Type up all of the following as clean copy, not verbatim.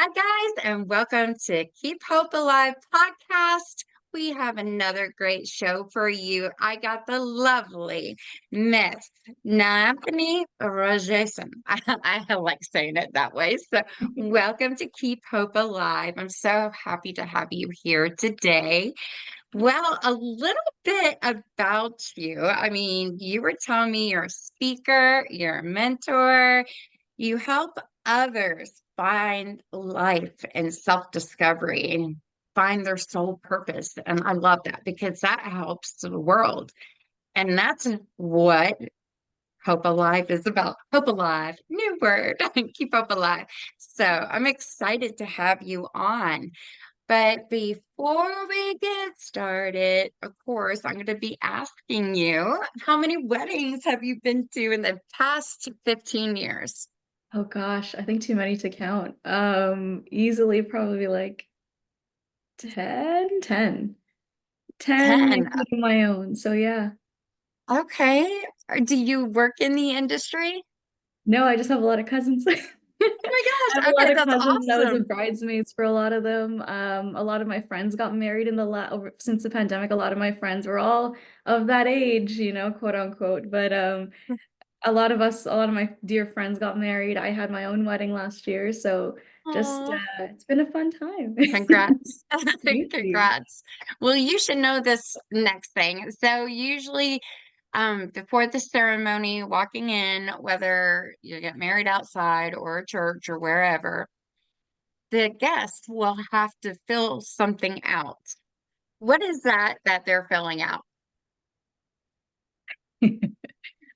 Hi, guys, and welcome to Keep Hope Alive podcast. We have another great show for you. I got the lovely Miss Nelanthini Rajesan. I like saying it that way. So, welcome to Keep Hope Alive. I'm so happy to have you here today. Well, a little bit about you. I mean, you were telling me you're a speaker, you're a mentor, you help others find life and self-discovery and find their soul purpose. And I love that because that helps the world. And that's what Hope Alive is about. Hope Alive, new word, keep hope alive. So I'm excited to have you on. But before we get started, of course, I'm going to be asking you, how many weddings have you been to in the past 15 years? Oh gosh, I think too many to count. Easily probably like 10, 10. including my own. So yeah. Okay. Do you work in the industry? No, I just have a lot of cousins. Oh my I have gosh. a lot Okay, of that's cousins. I was a awesome. bridesmaids for a lot of them. A lot of my friends got married in the since the pandemic. A lot of my friends were all of that age, quote unquote. But a lot of my dear friends got married. I had my own wedding last year, so just Oh, it's been a fun time. congrats. You too. Congrats. Well, you should know this next thing. So usually before the ceremony, walking in, whether you get married outside or a church or wherever, the guests will have to fill something out. What is that they're filling out?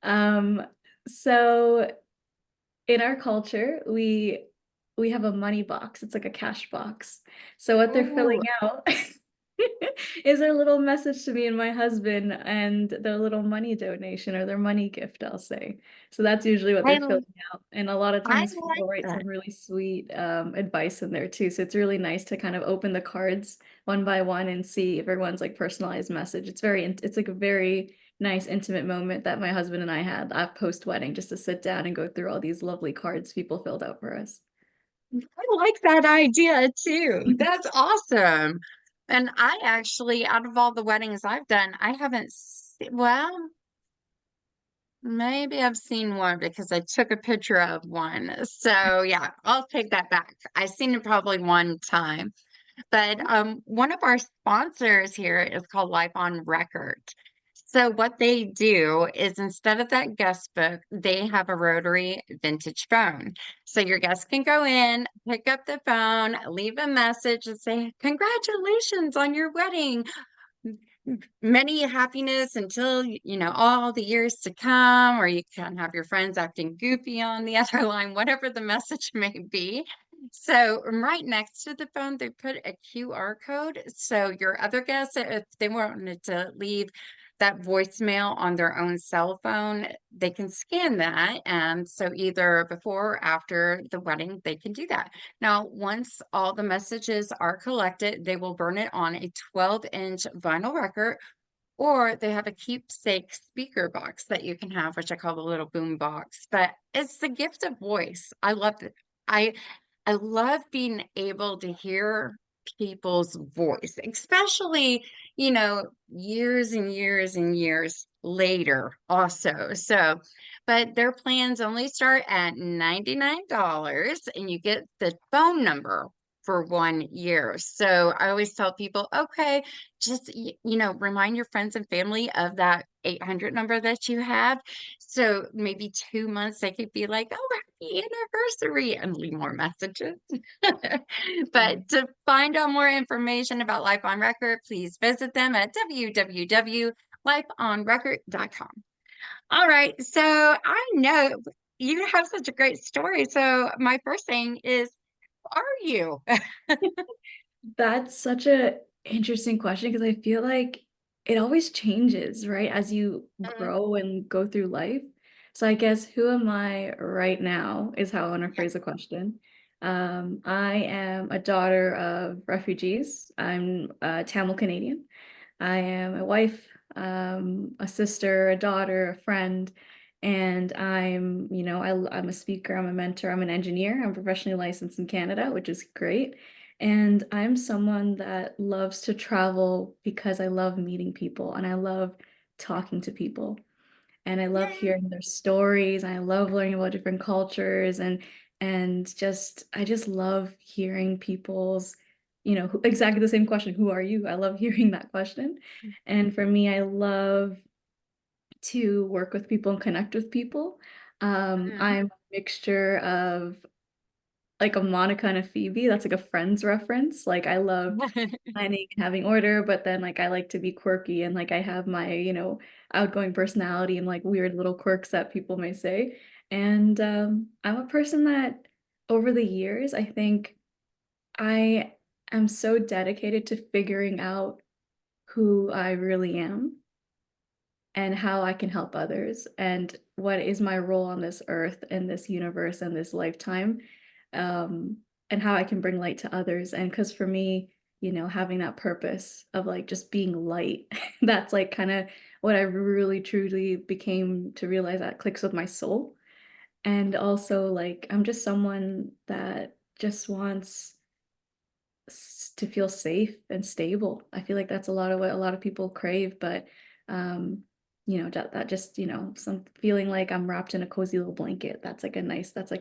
Um, so in our culture, we have a money box. It's like a cash box. So what they're filling Ooh, out is their little message to me and my husband and their little money donation or their money gift, I'll say. So that's usually what I they're filling out. And a lot of I times like people write that. some really sweet advice in there too. So it's really nice to kind of open the cards one by one and see if everyone's like personalized message. It's like a very nice intimate moment that my husband and I had post wedding, just to sit down and go through all these lovely cards people filled out for us. I like that idea too. That's awesome. And I actually, out of all the weddings I've done, I haven't well, maybe I've seen one because I took a picture of one. So yeah, I'll take that back. I've seen it probably one time. But one of our sponsors here is called Life on Record. So what they do is instead of that guest book, they have a rotary vintage phone. So your guests can go in, pick up the phone, leave a message and say, congratulations on your wedding. Many happiness until, all the years to come, or you can have your friends acting goofy on the other line, whatever the message may be. So right next to the phone, they put a QR code. So your other guests, if they wanted to leave that voicemail on their own cell phone, they can scan that. And so either before or after the wedding, they can do that. Now, once all the messages are collected, they will burn it on a 12-inch vinyl record, or they have a keepsake speaker box that you can have, which I call the little boom box. But it's the gift of voice. I love it. I love being able to hear people's voice, especially, years and years and years later also. So, but their plans only start at $99 and you get the phone number for 1 year. So I always tell people, okay, just, remind your friends and family of that 800 number that you have. So maybe 2 months, they could be like, oh, happy anniversary and leave more messages. But to find out more information about Life on Record, please visit them at www.lifeonrecord.com. All right. So I know you have such a great story. So my first thing is, who are you? That's such a interesting question because I feel like it always changes, right? As you Mhm. grow and go through life. So I guess who am I right now is how I want to Yeah. phrase the question. I am a daughter of refugees. I'm Tamil Canadian. I am a wife, a sister, a daughter, a friend, And I'm a speaker, I'm a mentor, I'm an engineer, I'm professionally licensed in Canada, which is great. And I'm someone that loves to travel because I love meeting people and I love talking to people and I love Yay. hearing their stories, and I love learning about different cultures and just I just love hearing people's, exactly the same question, "Who are you?" I love hearing that question. And for me, I love to work with people and connect with people. Mhm. I'm a mixture of like a Monica and a Phoebe, that's like a Friends reference. Like I love planning and having order, but then like I like to be quirky and like I have my, outgoing personality and like weird little quirks that people may say. And I'm a person that over the years, I think I am so dedicated to figuring out who I really am and how I can help others and what is my role on this earth and this universe and this lifetime, um, and how I can bring light to others. And because for me, having that purpose of like just being light, that's like kind of what I really truly became to realize that clicks with my soul. And also, like, I'm just someone that just wants to feel safe and stable. I feel like that's a lot of what a lot of people crave, but um, that just, some feeling like I'm wrapped in a cozy little blanket. That's like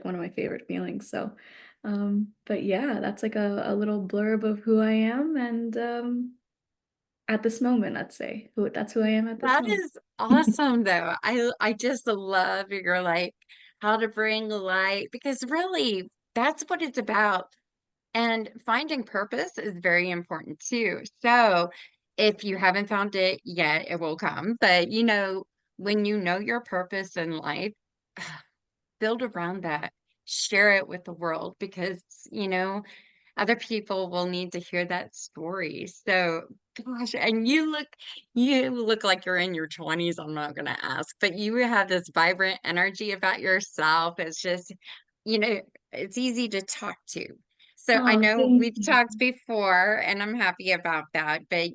one of my favorite feelings. So but yeah, that's like a little blurb of who I am and at this moment, let's say. That's who I am at this That moment. is awesome though. I just love your like how to bring light because really that's what it's about. And finding purpose is very important too. So if you haven't found it yet, it will come. But when you know your purpose in life, build around that, share it with the world because, you know, other people will need to hear that story. So, gosh, and you look like you're in your 20s. I'm not going to ask, but you have this vibrant energy about yourself. It's just, you know, it's easy to talk to. So I Oh, know thank we've you. talked before and I'm happy about that, but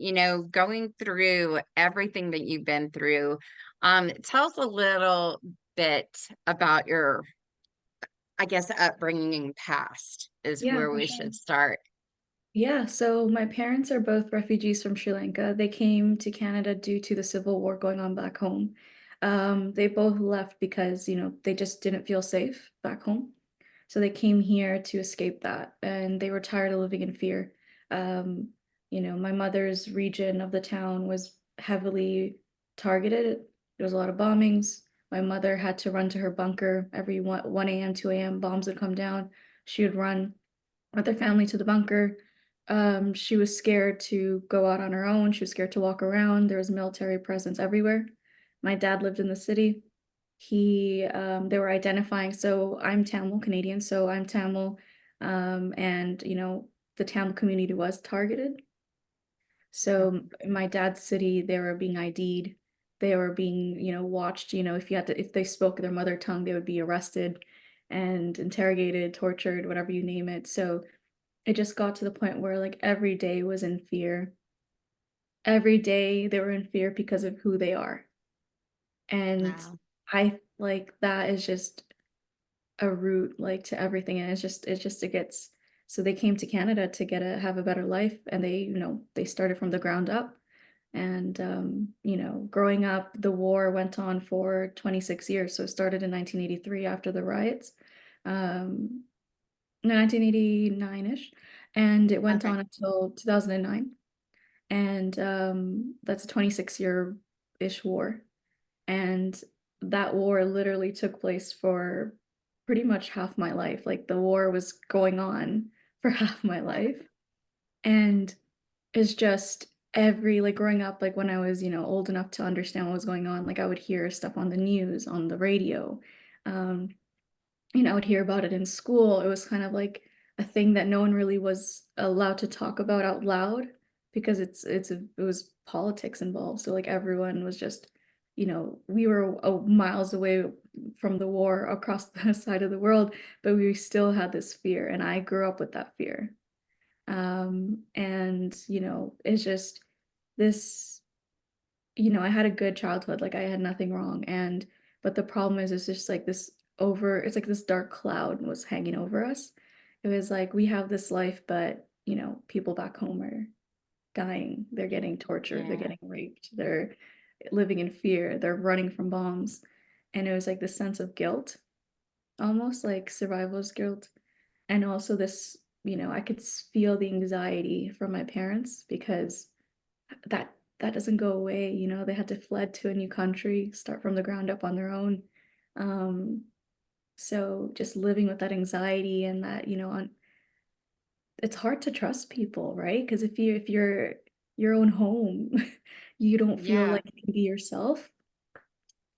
going through everything that you've been through, tell us a little bit about your, I guess, upbringing and past is Yeah, where for we sure. should start. Yeah, so my parents are both refugees from Sri Lanka. They came to Canada due to the civil war going on back home. They both left because, they just didn't feel safe back home. So they came here to escape that, and they were tired of living in fear. Um, my mother's region of the town was heavily targeted. There was a lot of bombings. My mother had to run to her bunker every 1 a.m., 2 a.m. Bombs would come down. She would run with their family to the bunker. She was scared to go out on her own. She was scared to walk around. There was military presence everywhere. My dad lived in the city. They were identifying. So I'm Tamil Canadian. So I'm Tamil, and the Tamil community was targeted. So in my dad's city, they were being ID'd. They were being, watched. If they spoke their mother tongue, they would be arrested and interrogated, tortured, whatever you name it. So it just got to the point where, like, every day was in fear. Every day they were in fear because of who they are, and Wow. I like, that is just a root, like, to everything, and it gets so they came to Canada to have a better life, and they started from the ground up, and, growing up, the war went on for 26 years, so it started in 1983 after the riots, um, no, 1989-ish, and it went Okay. on until 2009. And that's a 26-year-ish war. And that war literally took place for pretty much half my life. Like the war was going on for half my life. And it's just like growing up, like when I was, old enough to understand what was going on, like I would hear stuff on the news, on the radio. Um, I would hear about it in school. It was kind of like a thing that no one really was allowed to talk about out loud because it was politics involved. So like everyone was just, we were miles away from the war across the side of the world, but we still had this fear, and I grew up with that fear. And it's just this. I had a good childhood. Like I had nothing wrong, and But the problem is, it's just like this over, it's like this dark cloud was hanging over us. It was like we have this life, but people back home are dying. They're getting tortured. They're Yeah. getting raped. They're living in fear. They're running from bombs. And it was like this sense of guilt, almost like survival's guilt. And also this, I could feel the anxiety from my parents because that doesn't go away. They had to fled to a new country, start from the ground up on their own. Um, so just living with that anxiety and that, it's hard to trust people, right? Because if you're your own home, you don't feel Yeah. like you can be yourself.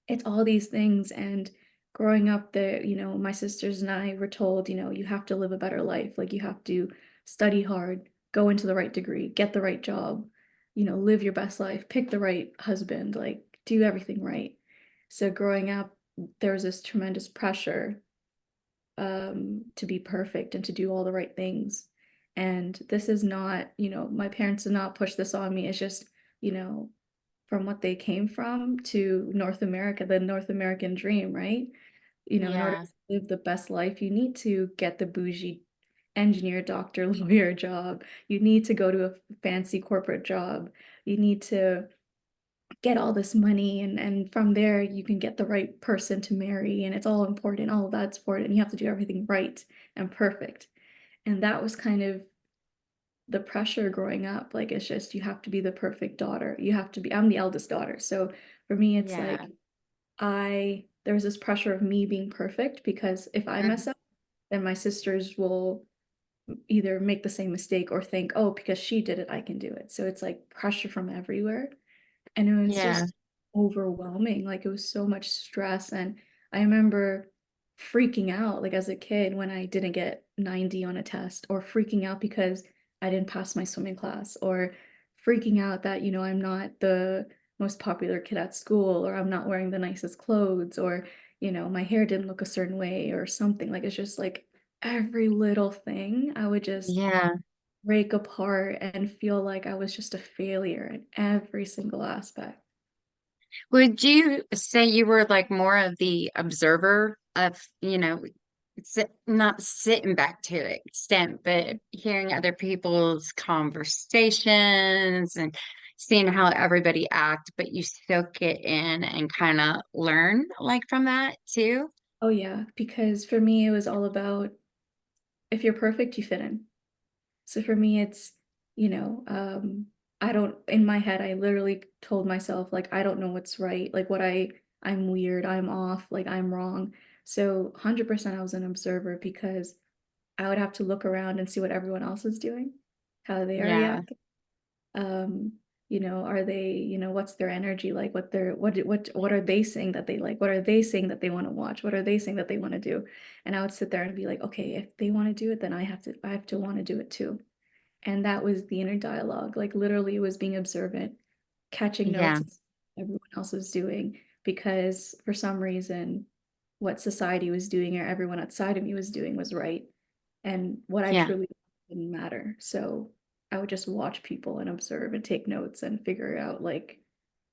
It's all these things. And growing up there, my sisters and I were told, you have to live a better life. Like you have to study hard, go into the right degree, get the right job, live your best life, pick the right husband, like do everything right. So growing up, there was this tremendous pressure to be perfect and to do all the right things. And this is not, my parents did not push this on me. It's just, you know, from what they came from to North America, the North American dream, right? In order Yeah. to live the best life, you need to get the bougie engineer, doctor, lawyer job. You need to go to a fancy corporate job. You need to get all this money, and from there you can get the right person to marry, and it's all important. All of that's important. And you have to do everything right and perfect. And that was kind of the pressure growing up. Like it's just you have to be the perfect daughter. You have to be I'm the eldest daughter. So for me it's Yeah. like I there's this pressure of me being perfect because if I mess Mhm. up, then my sisters will either make the same mistake or think, oh, because she did it, I can do it. So it's like pressure from everywhere. And it was Yeah. just overwhelming. Like it was so much stress. And I remember freaking out like as a kid when I didn't get 90 on a test, or freaking out because I didn't pass my swimming class, or freaking out that, I'm not the most popular kid at school, or I'm not wearing the nicest clothes, or, my hair didn't look a certain way or something. Like it's just like every little thing I would just Yeah. break apart and feel like I was just a failure in every single aspect. Would you say you were like more of the observer of, not sitting back to an extent, but hearing other people's conversations and seeing how everybody act, but you soak it in and kind of learn like from that too? Oh yeah, because for me it was all about if you're perfect, you fit in. So for me it's, you know, um I don't in my head I literally told myself like I don't know what's right, like I'm weird, I'm off, like I'm wrong. So 100% I was an observer because I would have to look around and see what everyone else is doing, how they are Yeah. reacting. um are they, what's their energy like, what are they saying that they like, what are they saying that they want to watch, what are they saying that they want to do. And I would sit there and be like, okay, if they want to do it, then I have to want to do it too. And that was the inner dialogue, like literally it was being observant, catching notes Yeah. and everyone else was doing, because for some reason what society was doing or everyone outside of me was doing was right, and what I Yeah. truly didn't matter. So I would just watch people and observe and take notes and figure out like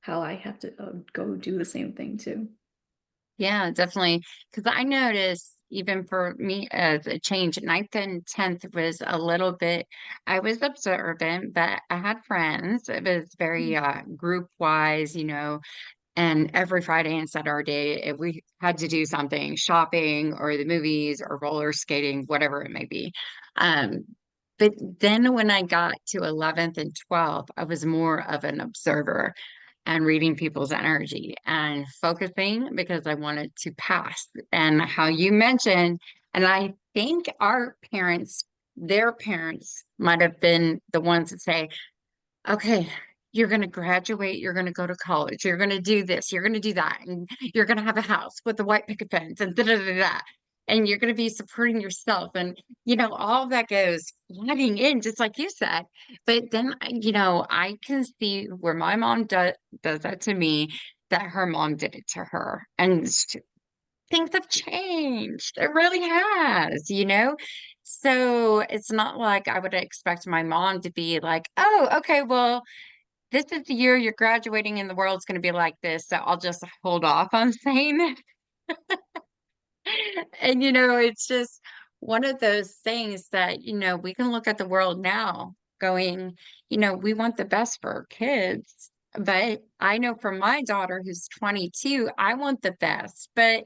how I have to go do the same thing too. Yeah, definitely. Because I noticed even for me as a change, ninth and 10th was a little bit, I was observant, but I had friends. It was very Mm. group wise, and every Friday and Saturday, if we had to do something, shopping or the movies or roller skating, whatever it may be. Um, but then when I got to 11th and 12th, I was more of an observer and reading people's energy and focusing because I wanted to pass. And how you mentioned, and I think our parents, their parents might have been the ones that say, okay, you're going to graduate, you're going to go to college, you're going to do this, you're going to do that, and you're going to have a house with a white picket fence and da da da da. And you're going to be supporting yourself. And, all of that goes flooding in, just like you said. But then, I can see where my mom does that to me, that her mom did it to her. And things have changed. It really has. So it's not like I would expect my mom to be like, oh, okay, well, this is the year you're graduating and the world's going to be like this. So I'll just hold off on saying it. And, it's just one of those things that, we can look at the world now going, we want the best for our kids. But I know for my daughter who's 22, I want the best. But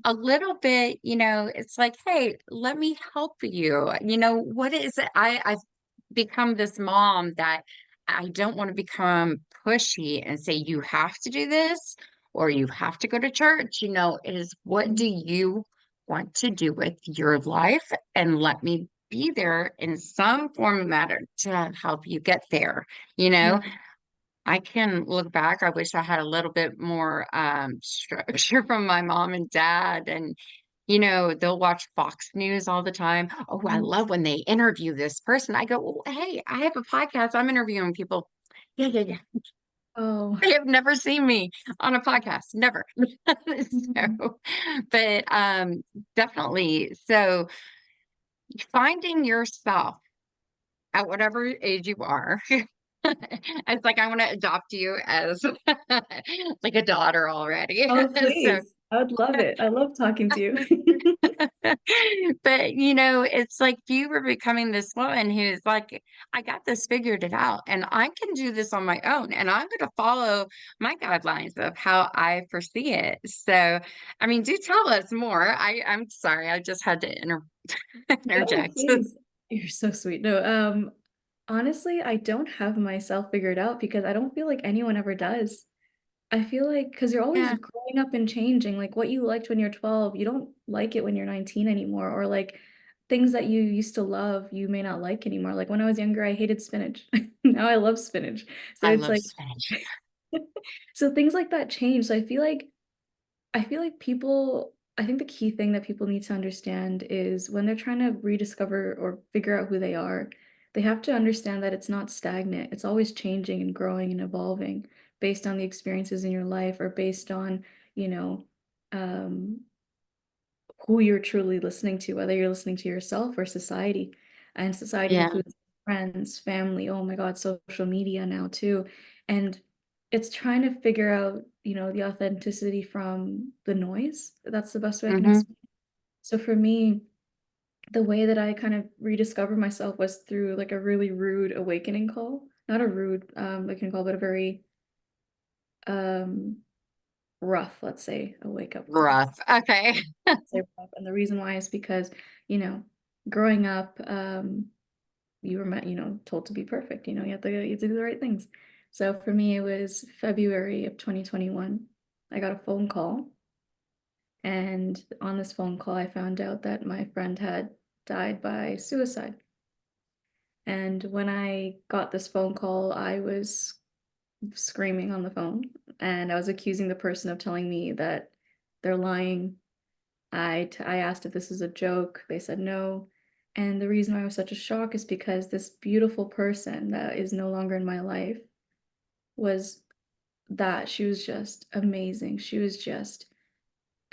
a little bit, it's like, hey, let me help you. What is it? I've become this mom that I don't want to become pushy and say, you have to do this or you have to go to church. It is what do you want to do with your life? And let me be there in some form of matter to help you get there. You know, Yeah. I can look back. I wish I had a little bit more structure from my mom and dad. And, they'll watch Fox News all the time. Oh, I Mhm. love when they interview this person. I go, well, hey, I have a podcast. I'm interviewing people. Yeah, yeah, yeah. Oh. They have never seen me on a podcast. Never. Mhm. So, but definitely. So finding yourself at whatever age you are. It's like I want to adopt you as like a daughter already. Oh, So, please. I would love it. I love talking to you. but it's like you were becoming this woman who's like, I got this figured it out, and I can do this on my own, and I'm going to follow my guidelines of how I foresee it. So, I mean, do tell us more. I'm sorry, I just had to No, interject. please. You're so sweet. No, honestly, I don't have myself figured out because I don't feel like anyone ever does. I feel like because you're always Yeah, growing up and changing, like what you liked when you're 12, you don't like it when you're 19 anymore, or like things that you used to love, you may not like anymore. Like when I was younger, I hated spinach. Now I love spinach. So I it's love like, Spanish. so things like that change. So I feel like I think the key thing that people need to understand is when they're trying to rediscover or figure out who they are, they have to understand that it's not stagnant. It's always changing and growing and evolving based on the experiences in your life or based on, you know, um, who you're truly listening to, whether you're listening to yourself or society. And society Yeah. includes friends, family, oh my God, social media now too. And it's trying to figure out, the authenticity from the noise. That's the best way I can Hmm. explain. So for me, the way that I kind of rediscovered myself was through like a really rude awakening call. Not a rude awakening call, but a very um rough, let's say, a wake up call. Rough. Okay. Say rough. And the reason why is because, growing up, you were told to be perfect. You have to do the right things. So for me, it was February of 2021. I got a phone call, and on this phone call, I found out that my friend had died by suicide. And when I got this phone call, I was screaming on the phone, and I was accusing the person of telling me that they're lying. I asked if this is a joke. They said no. And the reason why I was such a shock is because this beautiful person that is no longer in my life was that she was just amazing. She was just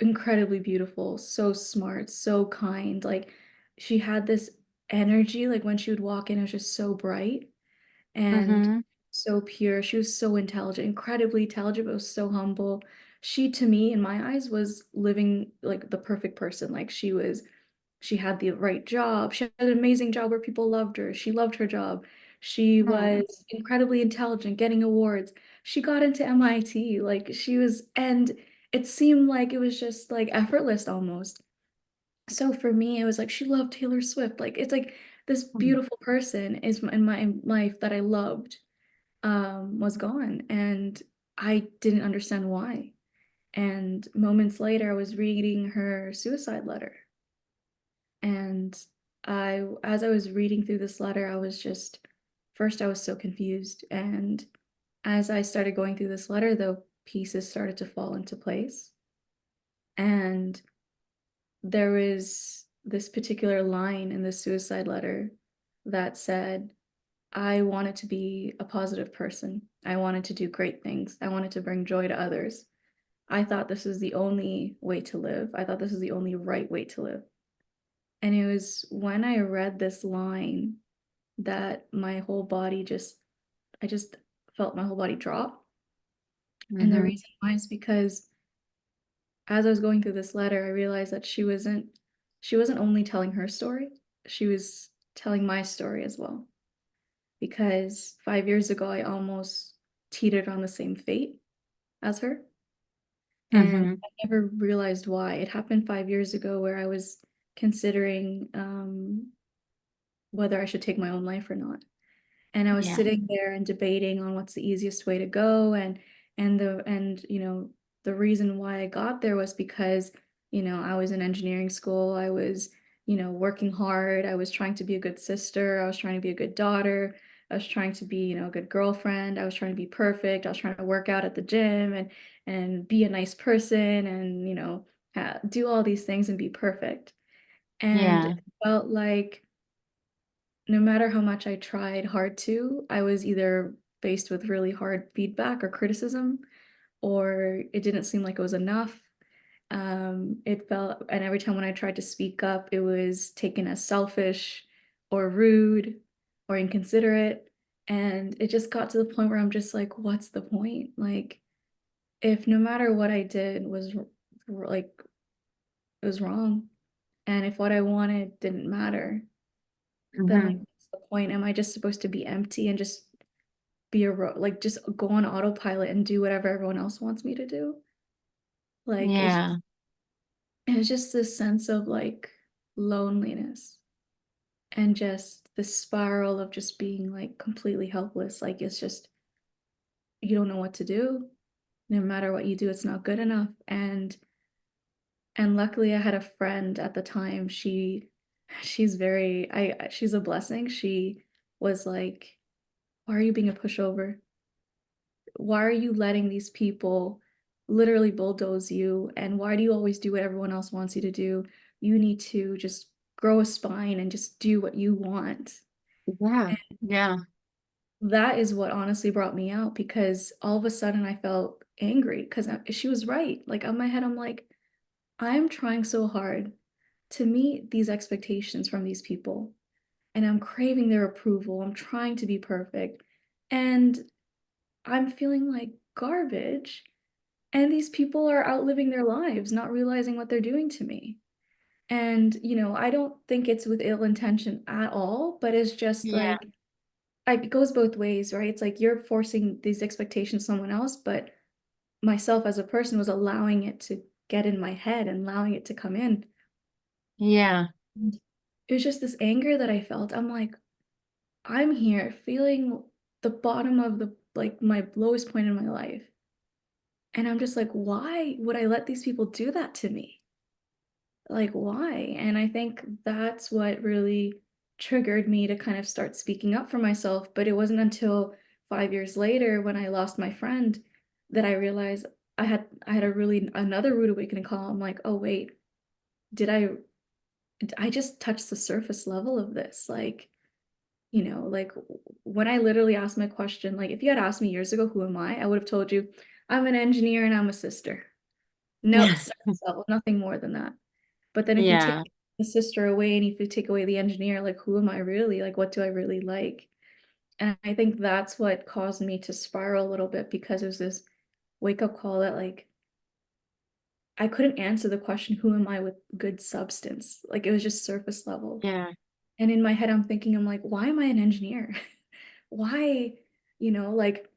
incredibly beautiful, so smart, so kind. Like she had this energy, like when she would walk in, it was just so bright and Hmm. so pure. She was so intelligent, incredibly intelligent, but was so humble. She, to me, in my eyes, was living like the perfect person. Like she had the right job. She had an amazing job where people loved her. She loved her job. She Oh. was incredibly intelligent, getting awards. She got into MIT. Like she was, and it seemed like it was just like effortless almost. So for me, it was like she loved Taylor Swift. Like it's like this beautiful person is in my life that I loved was gone, and I didn't understand why. And moments later, I was reading her suicide letter, and as I was reading through this letter, I was just first I was so confused, and as I started going through this letter, the pieces started to fall into place, and there was this particular line in the suicide letter that said, I wanted to be a positive person. I wanted to do great things. I wanted to bring joy to others. I thought this was the only way to live. I thought this was the only right way to live. And it was when I read this line that my whole body I just felt my whole body drop. And the Mhm. reason why is because as I was going through this letter, I realized that she wasn't only telling her story, she was telling my story as well. Because 5 years ago, I almost teetered on the same fate as her, and Mhm. I never realized why. It happened 5 years ago where I was considering, whether I should take my own life or not. And I was Yeah. sitting there and debating on what's the easiest way to go, and the reason why I got there was because, I was in engineering school, I was, working hard, I was trying to be a good sister, I was trying to be a good daughter, I was trying to be, a good girlfriend, I was trying to be perfect, I was trying to work out at the gym and be a nice person and, do all these things and be perfect. And Yeah. it felt like no matter how much I tried hard to, I was either faced with really hard feedback or criticism, or it didn't seem like it was enough. It felt, and every time when I tried to speak up, it was taken as selfish or rude or inconsiderate. And it just got to the point where I'm just like, what's the point? Like, if no matter what I did like, it was wrong, and if what I wanted didn't matter, then like, Mhm. what's the point? Am I just supposed to be empty and just like, just go on autopilot and do whatever everyone else wants me to do? Like, Yeah. it's just this sense of, like, loneliness and just the spiral of just being, like, completely helpless, like, it's just you don't know what to do. No matter what you do, it's not good enough, and luckily, I had a friend at the time, she's very she's a blessing, she was like, "Why are you being a pushover? Why are you letting these people literally bulldoze you? And why do you always do what everyone else wants you to do? You need to just grow a spine and just do what you want." Yeah. Yeah. That is what honestly brought me out because all of a sudden I felt angry because she was right. Like on my head, I'm like, I'm trying so hard to meet these expectations from these people, and I'm craving their approval. I'm trying to be perfect, and I'm feeling like garbage. And these people are outliving their lives, not realizing what they're doing to me. And, I don't think it's with ill intention at all, but it's just Yeah. like it goes both ways, right? It's like you're forcing these expectations on someone else, but myself as a person was allowing it to get in my head and allowing it to come in. Yeah. And it was just this anger that I felt. I'm like, I'm here feeling the bottom of the like my lowest point in my life. And I'm just like, why would I let these people do that to me? Like, why? And I think that's what really triggered me to kind of start speaking up for myself. But it wasn't until 5 years later when I lost my friend that I realized I had a really another rude awakening call. I'm like, "Oh, wait, did I just touched the surface level of this?" Like, like when I literally asked my question, like if you had asked me years ago, "Who am I?" I would have told you, "I'm an engineer and I'm a sister." No, Yeah. surface level, nothing more than that. But then if you take Yeah. the sister away and if you take away the engineer, like, who am I really? Like, what do I really like? And I think that's what caused me to spiral a little bit because it was this wake up call that, like, I couldn't answer the question, who am I with good substance? Like, it was just surface level. Yeah. And in my head, I'm like, why am I an engineer? Why, like,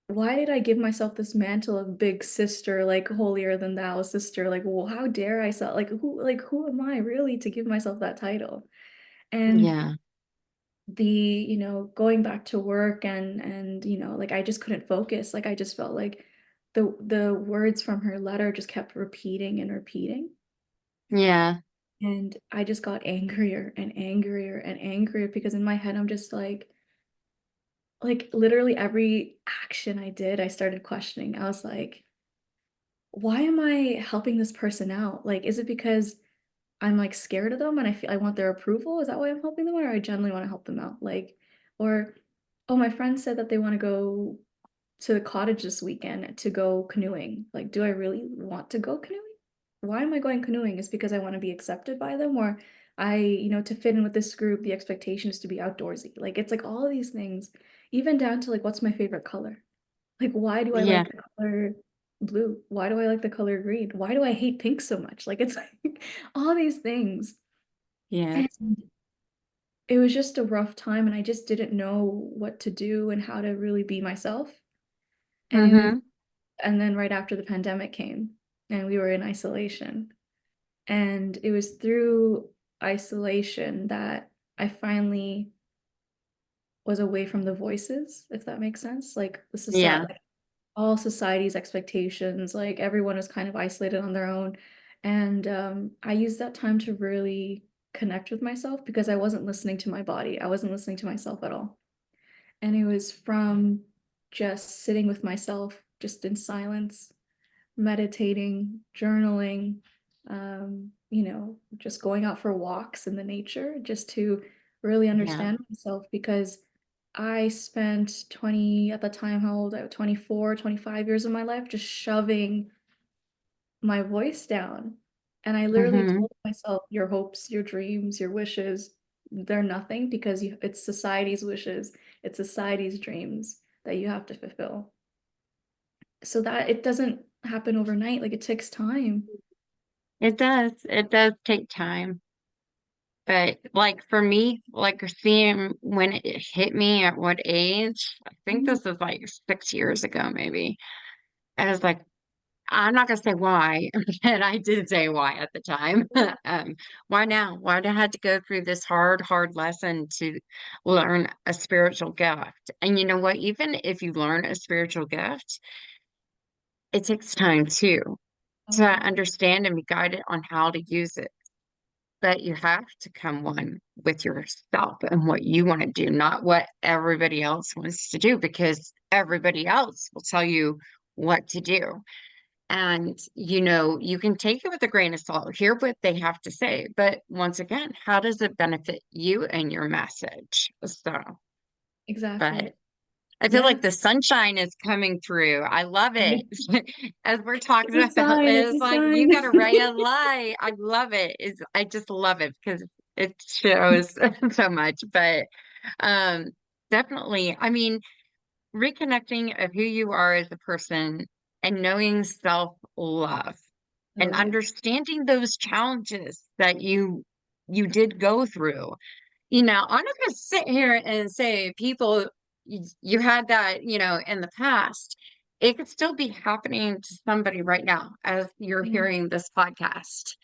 why did I give myself this mantle of big sister, like holier than thou sister? Like, well, how dare I sell who am I really to give myself that title? And Yeah. going back to work and like I just couldn't focus. Like I just felt like the words from her letter just kept repeating and repeating. Yeah. And I just got angrier and angrier and angrier because in my head I'm just like literally every action I did, I started questioning. I was like, why am I helping this person out? Like, is it because I'm like scared of them and I want their approval? Is that why I'm helping them, or I genuinely want to help them out? Like, or oh, my friend said that they want to go to the cottage this weekend to go canoeing. Like, do I really want to go canoeing? Why am I going canoeing? Is because I want to be accepted by them, or To fit in with this group, the expectation is to be outdoorsy. Like it's like all of these things, even down to like what's my favorite color? Like why do I Yeah. like the color blue? Why do I like the color green? Why do I hate pink so much? Like it's like all these things. Yes. And it was just a rough time and I just didn't know what to do and how to really be myself. And it was Mm-hmm. and then right after the pandemic came and we were in isolation. And it was through isolation that I finally was away from the voices, if that makes sense. Like the Yeah. society, like all society's expectations, like everyone was kind of isolated on their own. And I used that time to really connect with myself because I wasn't listening to my body. I wasn't listening to myself at all. And it was from just sitting with myself, just in silence, meditating, journaling, just going out for walks in the nature, just to really Yeah. understand myself because I spent 20, at the time, how old? I was 24, 25 years of my life just shoving my voice down. And I literally Mm-hmm. told myself, your hopes, your dreams, your wishes, they're nothing because it's society's wishes, it's society's dreams that you have to fulfill. So that it doesn't happen overnight, like it takes time. It does. It does take time. But like for me, like seeing when it hit me at what age, I think Mhm. this was like 6 years ago, maybe. I was like, I'm not gonna say why, but I did say why at the time. Why now? Why did I have to go through this hard lesson to learn a spiritual gift? And you know what? Even if you learn a spiritual gift, it takes time too to Oh, yeah. understand and be guided on how to use it. But you have to come one with yourself and what you want to do, not what everybody else wants to do, because everybody else will tell you what to do. And, you can take it with a grain of salt, hear what they have to say. But once again, how does it benefit you and your message? So, Exactly. but I feel Yeah. like the sunshine is coming through. I love it. As we're talking It's a about sign, it, it's it's a like you got a sign. ray of light. I love it. I just love it because it shows so much. But um, definitely, I mean, reconnecting of who you are as a person and knowing self-love Oh, and yeah. understanding those challenges that you did go through. I'm not going to sit here and say people you had that, in the past. It could still be happening to somebody right now as you're Yeah. hearing this podcast.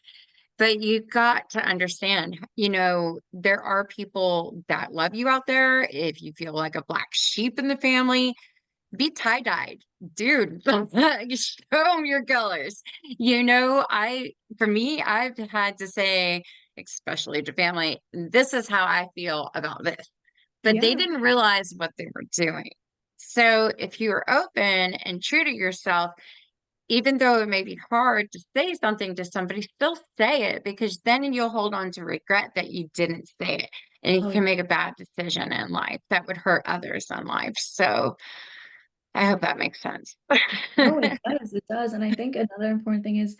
But you got to understand, there are people that love you out there. If you feel like a black sheep in the family, be tie-dyed, dude. Show them your colors. For me, I've had to say, especially to family, this is how I feel about this. But they Yeah. didn't realize what they were doing. So if you are open and true to yourself, even though it may be hard to say something to somebody, still say it because then you'll hold on to regret that you didn't say it. And you Oh, can yeah. make a bad decision in life that would hurt others in life. So I hope that makes sense. No, it does. And I think another important thing is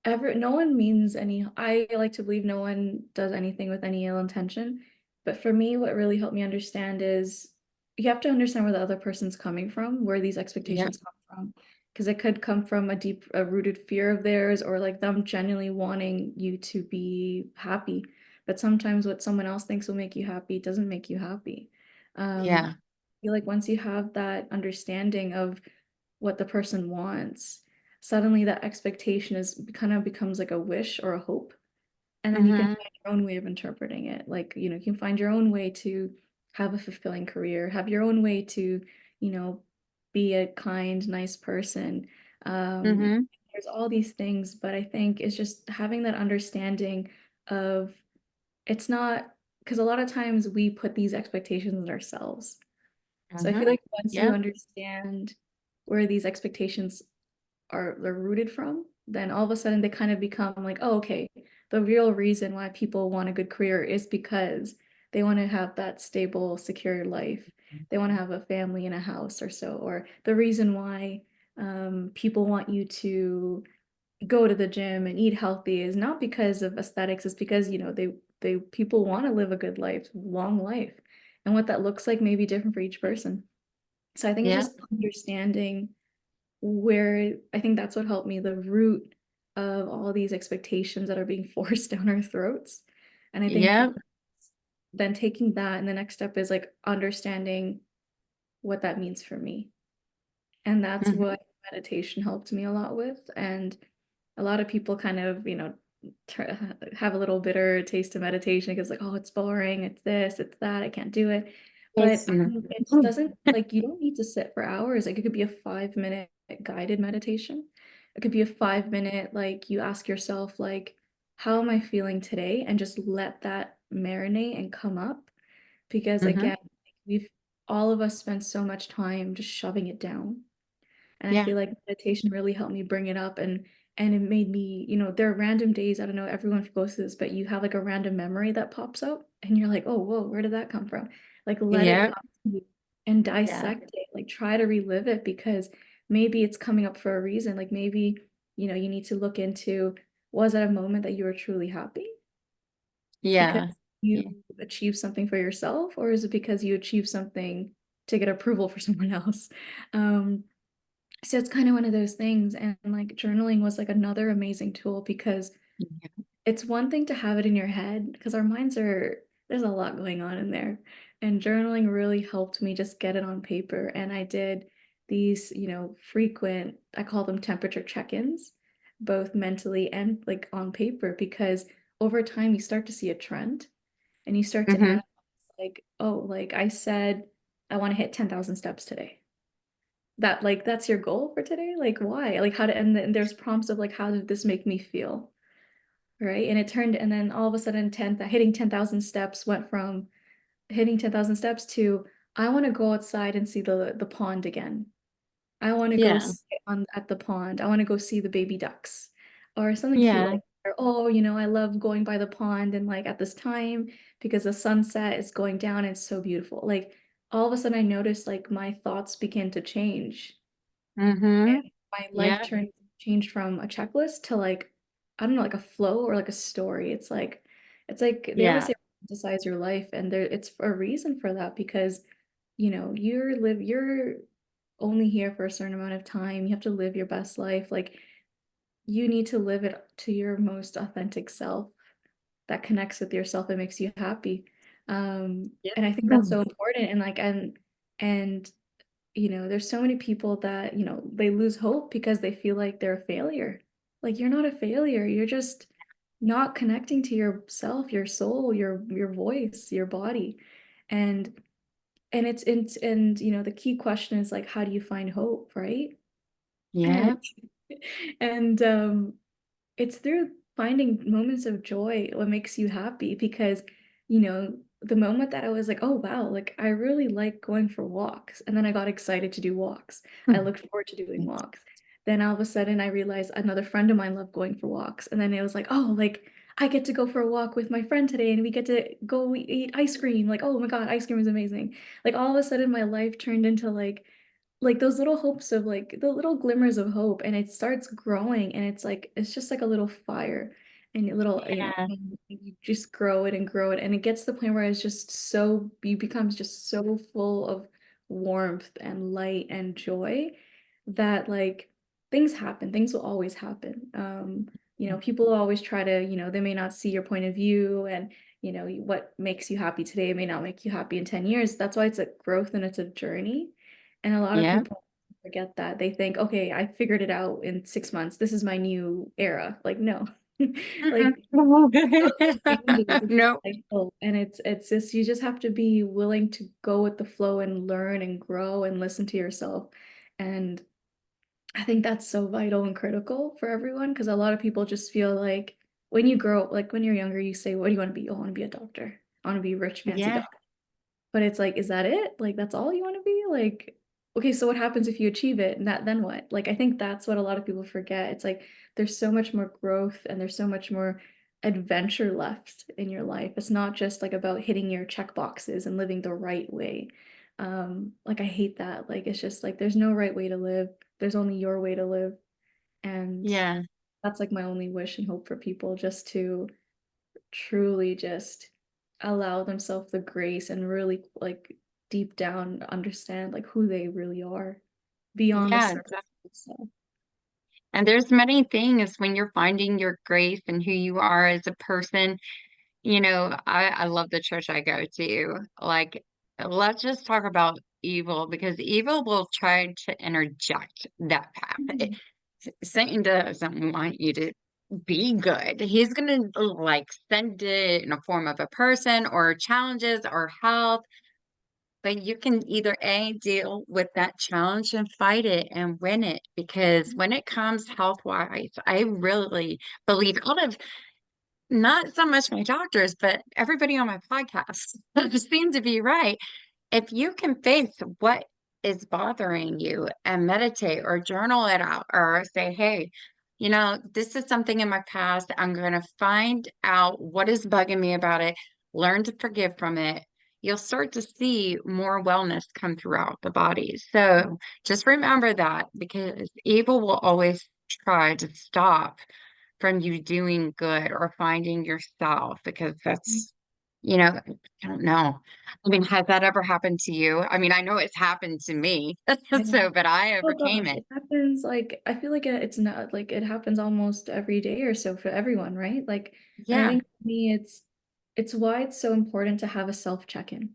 no one means any I like to believe no one does anything with any ill intention. But for me, what really helped me understand is you have to understand where the other person's coming from, where these Yeah, expectations come from. Because it could come from a rooted fear of theirs or like them genuinely wanting you to be happy. But sometimes what someone else thinks will make you happy doesn't make you happy. yeah. I feel like once you have that understanding of what the person wants, suddenly that expectation is kind of becomes like a wish or a hope. And then you can Hmm. find your own way of interpreting it. Like, you can find your own way to have a fulfilling career, have your own way to, you know, be a kind, nice person. Um, Hmm. there's all these things, but I think it's just having that understanding of it's not because a lot of times we put these expectations on ourselves. So I Hmm. feel like once you Yeah. understand where these expectations are rooted from, then all of a sudden they kind of become like, oh, okay, the real reason why people want a good career is because they want to have that stable, secure life. They want to have a family and a house or so. Or the reason why people want you to go to the gym and eat healthy is not because of aesthetics, it's because, people want to live a good life, long life. And what that looks like may be different for each person. So I think it's Yeah. just understanding where I think that's what helped me, the root of all these expectations that are being forced down our throats. And I think Yeah. then taking that and the next step is like understanding what that means for me. And that's Mhm. what meditation helped me a lot with. And a lot of people kind of, have a little bitter taste of meditation because like, oh, it's boring, it's this, it's that, I can't do it. But It's mm. it doesn't like you don't need to sit for hours. Like it could be a 5 minute guided meditation. It could be a 5 minute, like you ask yourself, like, how am I feeling today? And just let that marinate and come up. Because Mhm. again, we've all of us spend so much time just shoving it down. And I Yeah. feel like meditation really helped me bring it up and it made me, there are random days, I don't know, everyone goes through this, but you have like a random memory that pops up and you're like, oh, whoa, where did that come from? Like let it Yeah. come to you and Yeah. dissect it, like try to relive it because maybe it's coming up for a reason. Like maybe, you need to look into, was it a moment that you were truly happy because Yeah. you Yeah. achieved something for yourself, or is it because you achieved something to get approval for someone else? Um, so it's kind of one of those things, and like journaling was like another amazing tool because Yeah. it's one thing to have it in your head because our minds are there's a lot going on in there. And journaling really helped me just get it on paper. And I did these, frequent, I call them temperature check-ins, both mentally and like on paper, because over time you start to see a trend and you start to Mhm. analyze like, oh, like I said, I want to hit 10,000 steps today. That's your goal for today? Like why? Like how to and then there's prompts of like how did this make me feel? Right? And then all of a sudden hitting 10,000 steps went from hitting 10,000 steps to I want to go outside and see the pond again. I want to go Yeah. sit on at the pond. I want to go see the baby ducks or something cute Yeah. like or, oh, I love going by the pond and like at this time because the sunset is going down and it's so beautiful. Like all of a sudden I noticed like my thoughts began to change Mhm. and my life Yeah. changed from a checklist to like, I don't know, like a flow or like a story. It's like they always Yeah. say romanticize your life, and it's a reason for that because you're only here for a certain amount of time. You have to live your best life. Like you need to live it to your most authentic self that connects with yourself and makes you happy. Yeah. And I think that's so important. And there's so many people that, they lose hope because they feel like they're a failure. Like you're not a failure. You're just not connecting to yourself, your soul, your voice, your body. And the key question is like how do you find hope, right? And Yeah. and it's through finding moments of joy what makes you happy because, the moment that I was like, "Oh, wow, like, I really like going for walks," and then I got excited to do walks. I looked forward to doing walks. Then all of a sudden, I realized another friend of mine loved going for walks, and then it was like, "Oh, like, I get to go for a walk with my friend today, and we get to go eat ice cream." Like, "Oh my god, ice cream is amazing." Like, all of a sudden, my life turned into, like those little hopes of like the little glimmers of hope and it starts growing and it's just like a little fire and a little Yeah. and you just grow it and it gets to the point where it's just so you becomes just so full of warmth and light and joy that like things will always happen. People always try to, they may not see your point of view and what makes you happy today may not make you happy in 10 years. That's why it's a growth and it's a journey. And a lot of Yeah. people forget that. They think, okay, I figured it out in 6 months. This is my new era. Like, no. Mm-mm. Like growth changes, it's a Nope. cycle. And it's just you just have to be willing to go with the flow and learn and grow and listen to yourself. And I think that's so vital and critical for everyone because a lot of people just feel like when you grow, like when you're younger, you say, what do you want to be? Oh, I want to be a doctor. I want to be a rich, fancy Yeah. doctor. But it's like, is that it? Like, that's all you want to be? Like, okay, so what happens if you achieve it? And then what? Like, I think that's what a lot of people forget. It's like there's so much more growth and there's so much more adventure left in your life. It's not just like about hitting your check boxes and living the right way. Like I hate that. Like it's just like there's no right way to live. There's only your way to live. And Yeah. that's like my only wish and hope for people just to truly just allow themselves the grace and really like deep down understand like who they really are beyond the Yeah. surface. So, And there's many things when you're finding your grace and who you are as a person. I love the church I go to. Like, let's just talk about evil because evil will try to interject that path. mhm. Satan doesn't want you to be good. He's going to like send it in a form of a person or challenges or health. But you can either A, deal with that challenge and fight it and win it. Because when it comes health wise, I really believe out of not so much my doctors, but everybody on my podcast seem to be right. If you can face what is bothering you and meditate or journal it out or say, hey, this is something in my past. I'm going to find out what is bugging me about it, learn to forgive from it. You'll start to see more wellness come throughout the body. So just remember that because evil will always try to stop from you doing good or finding yourself because I don't know. I mean, has that ever happened to you? I mean, I know it's happened to me. Yeah. So, but I Oh overcame gosh, it. it happens like I feel like it's not like it happens almost every day or so for everyone, right? Like, and I Yeah. think for me it's why it's so important to have a self check-in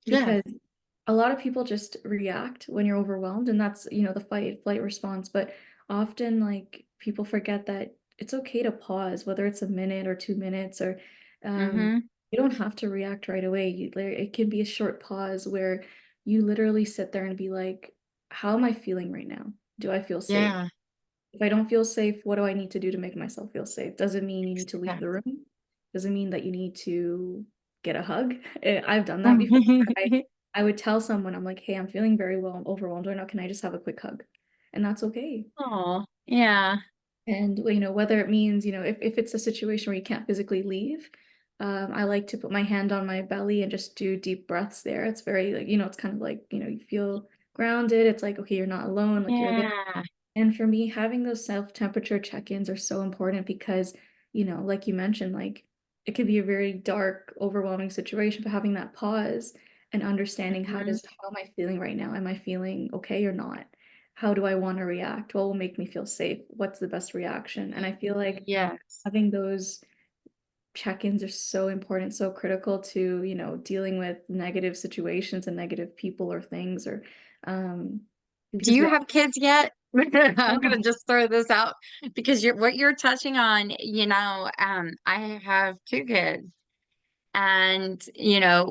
Yeah. because a lot of people just react when you're overwhelmed, and that's, the fight flight response. But often, like, people forget that it's okay to pause, whether it's a minute or 2 minutes, or Mm-hmm. you don't have to react right away. It can be a short pause where you literally sit there and be like, how am I feeling right now? Do I feel safe? Yeah. If I don't feel safe, what do I need to do to make myself feel safe? Doesn't mean you need to leave the Exactly. room. Doesn't mean that you need to get a hug. I've done that before. I would tell someone, I'm like, hey, I'm feeling very well, I'm overwhelmed right now. Can I just have a quick hug? And that's okay. Oh, yeah. And whether it means, if it's a situation where you can't physically leave, I like to put my hand on my belly and just do deep breaths there. It's very like, it's kind of like, you feel grounded. It's like, okay, you're not alone, like you're there. Yeah. And for me, having those self-temperature check-ins are so important because, like you mentioned, like it could be a very dark, overwhelming situation, but having that pause and understanding Hmm. how am I feeling right now? Am I feeling okay or not? How do I want to react? What will make me feel safe? What's the best reaction? And I feel like Yes. having those check-ins are so important, so critical to, dealing with negative situations and negative people or things or um Do because we you all have kids yet? I'm gonna just throw this out because what you're touching on, I have two kids. And,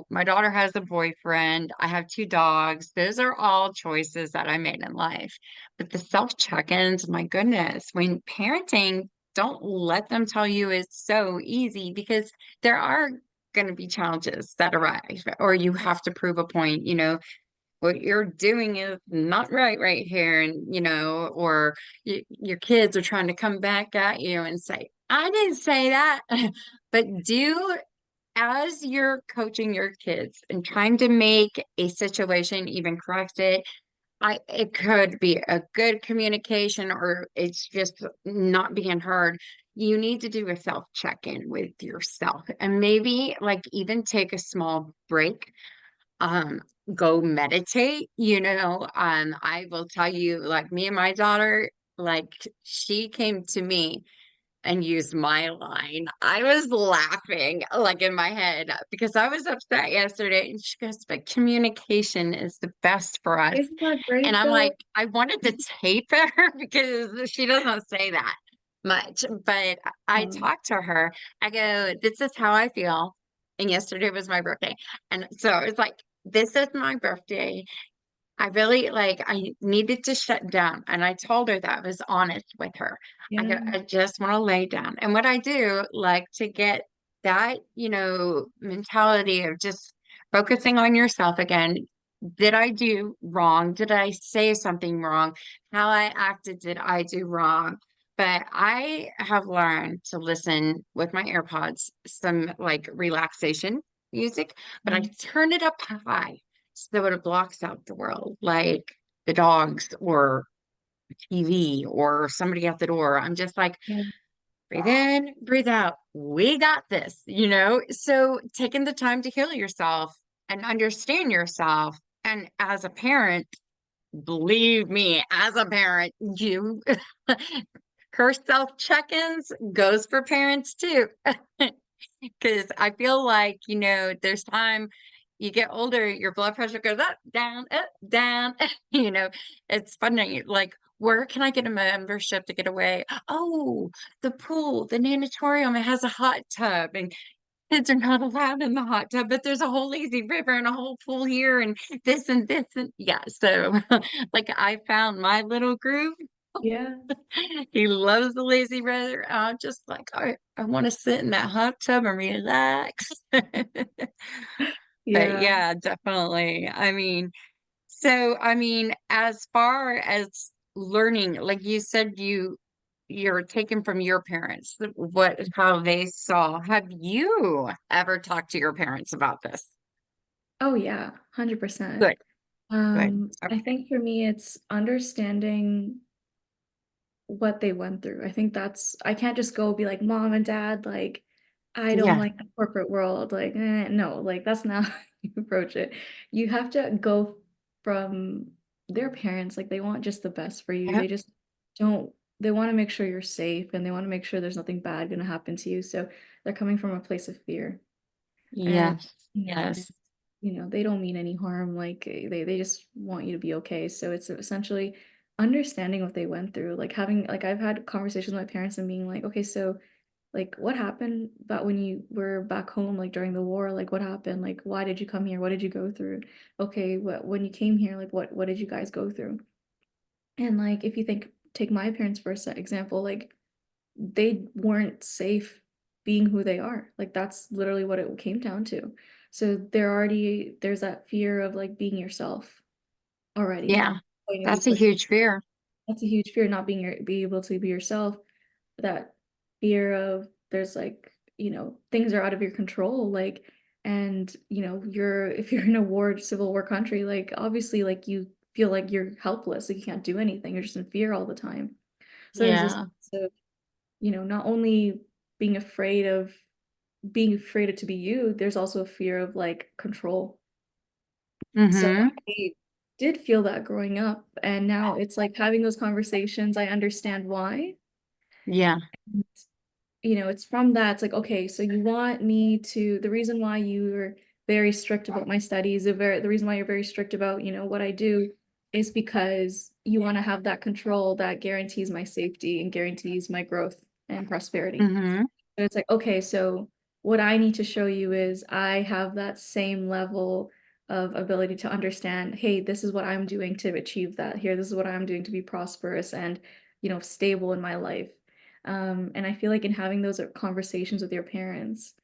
my daughter has a boyfriend. I have two dogs. Those are all choices that I made in life. But the self check-ins, my goodness, when parenting, don't let them tell you it's so easy because there are going to be challenges that arise, or you have to prove a point, what you're doing is not right here. And, or your kids are trying to come back at you and say, I didn't say that. But do as you're coaching your kids and trying to make a situation even correct it could be a good communication or it's just not being heard. You need to do a self check-in with yourself and maybe like even take a small break. Um, Go meditate, I will tell you, like me and my daughter, like she came to me and used my line. I was laughing like in my head because I was upset yesterday. And she goes, but communication is the best for us. isn't that And great I'm though? like, I wanted to tape her because she doesn't say that much. But I Um, talked to her. I go, this is how I feel. And yesterday was my birthday. And so I was like, this is my birthday. I really I needed to shut down. And I told her that I was honest with her. yeah. I just want to lay down. And what I do, like to get that, mentality of just focusing on yourself again. Did I do wrong? Did I say something wrong? How I acted, did I do wrong? But I have learned to listen with my AirPods, some like relaxation music, but I Mm, turn it up high so it blocks out the world, like the dogs or TV or somebody at the door. I'm just like, yeah. breathe in, breathe out. We got this, you know? So taking the time to heal yourself and understand yourself. And as a parent, believe me, as a parent, you her self check-ins goes for parents too. Because I feel like, you know, there's time you get older, your blood pressure goes up, down. You know, it's funny. Like, where can I get a membership to get away? Oh, the pool, the nanatorium, it has a hot tub, and kids are not allowed in the hot tub, but there's a whole lazy river and a whole pool here, and this and this. And yeah, so like I found my little groove. Yeah. He loves the lazy river. I'm just like, I want to sit in that hot tub and relax. But Yeah. yeah, definitely. I mean, so I mean, as far as learning, like you said, you're taken from your parents, what how they saw. Have you ever talked to your parents about this? Oh yeah, 100%. Good, good. I Okay. think for me, it's understanding what they went through. I think that's I can't just go be like, "Mom and Dad, like, I don't Yeah, like the corporate world." Like, no, like that's not how you approach it. You have to go from their parents, like they want just the best for you. yep, They just don't they want to make sure you're safe and they want to make sure there's nothing bad going to happen to you. So they're coming from a place of fear. And yes, and yes. they don't mean any harm, like, they just want you to be okay, so it's essentially understanding what they went through, like, having like, I've had conversations with my parents and being like, "Okay, so, like, what happened about when you were back home, like, during the war? Like, what happened? Like, why did you come here? What did you go through? Okay, what when you came here, like, what did you guys go through?" And, like, if you take my parents for a example, like, they weren't safe being who they are. Like that's literally what it came down to. So there's that fear of like being yourself already. Yeah, Going to be that's a pushed. huge fear. That's a huge fear, not be able to be yourself. That fear of there's like, things are out of your control. Like and you're if you're in a civil war country, like obviously like you feel like you're helpless, like you can't do anything. You're just in fear all the time. So there's this Yeah. sense of not only being afraid of it to be you, there's also a fear of like control. So Mm-hmm. I did feel that growing up, and now it's like having those conversations, I understand why. Yeah. It's from that, it's like, okay, so you want me to, the reason why you're very strict about my studies, the reason why you're very strict about, what I do is because you want to have that control that guarantees my safety and guarantees my growth and prosperity. Mm-hmm. So it's like, okay, so what I need to show you is I have that same level of ability to understand, hey, this is what I'm doing to achieve that here. This is what I'm doing to be prosperous and, stable in my life. And I feel like in having those conversations with your parents,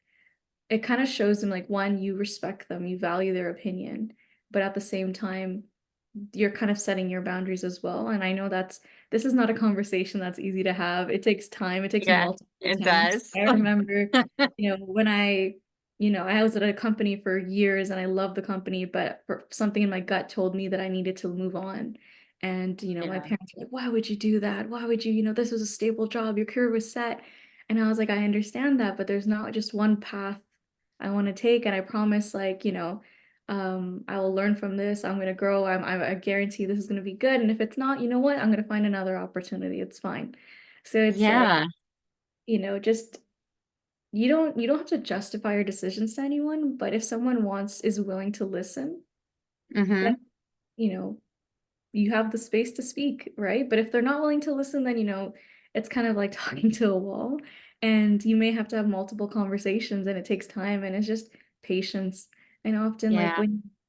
it kind of shows them like one, you respect them, you value their opinion, but at the same time, you're kind of setting your boundaries as well. And I know this is not a conversation that's easy to have. It takes time, it takes Yeah, multiple it attempts. does. I remember, when I was at a company for years and I loved the company, but something in my gut told me that I needed to move on. And, my Yeah. parents were like, why would you do that? Why would you, this was a stable job, your career was set. And I was like, I understand that, but there's not just one path I want to take. And I promise, like, I will learn from this. I'm gonna grow. I guarantee this is gonna be good. And if it's not, you know what? I'm gonna find another opportunity. It's fine. So it's like, Yeah. just you don't have to justify your decisions to anyone, but if someone is willing to listen, then Mm-hmm. you know, you have the space to speak, right? But if they're not willing to listen, then it's kind of like talking to a wall, and you may have to have multiple conversations, and it takes time, and it's just patience. And often, like Yeah.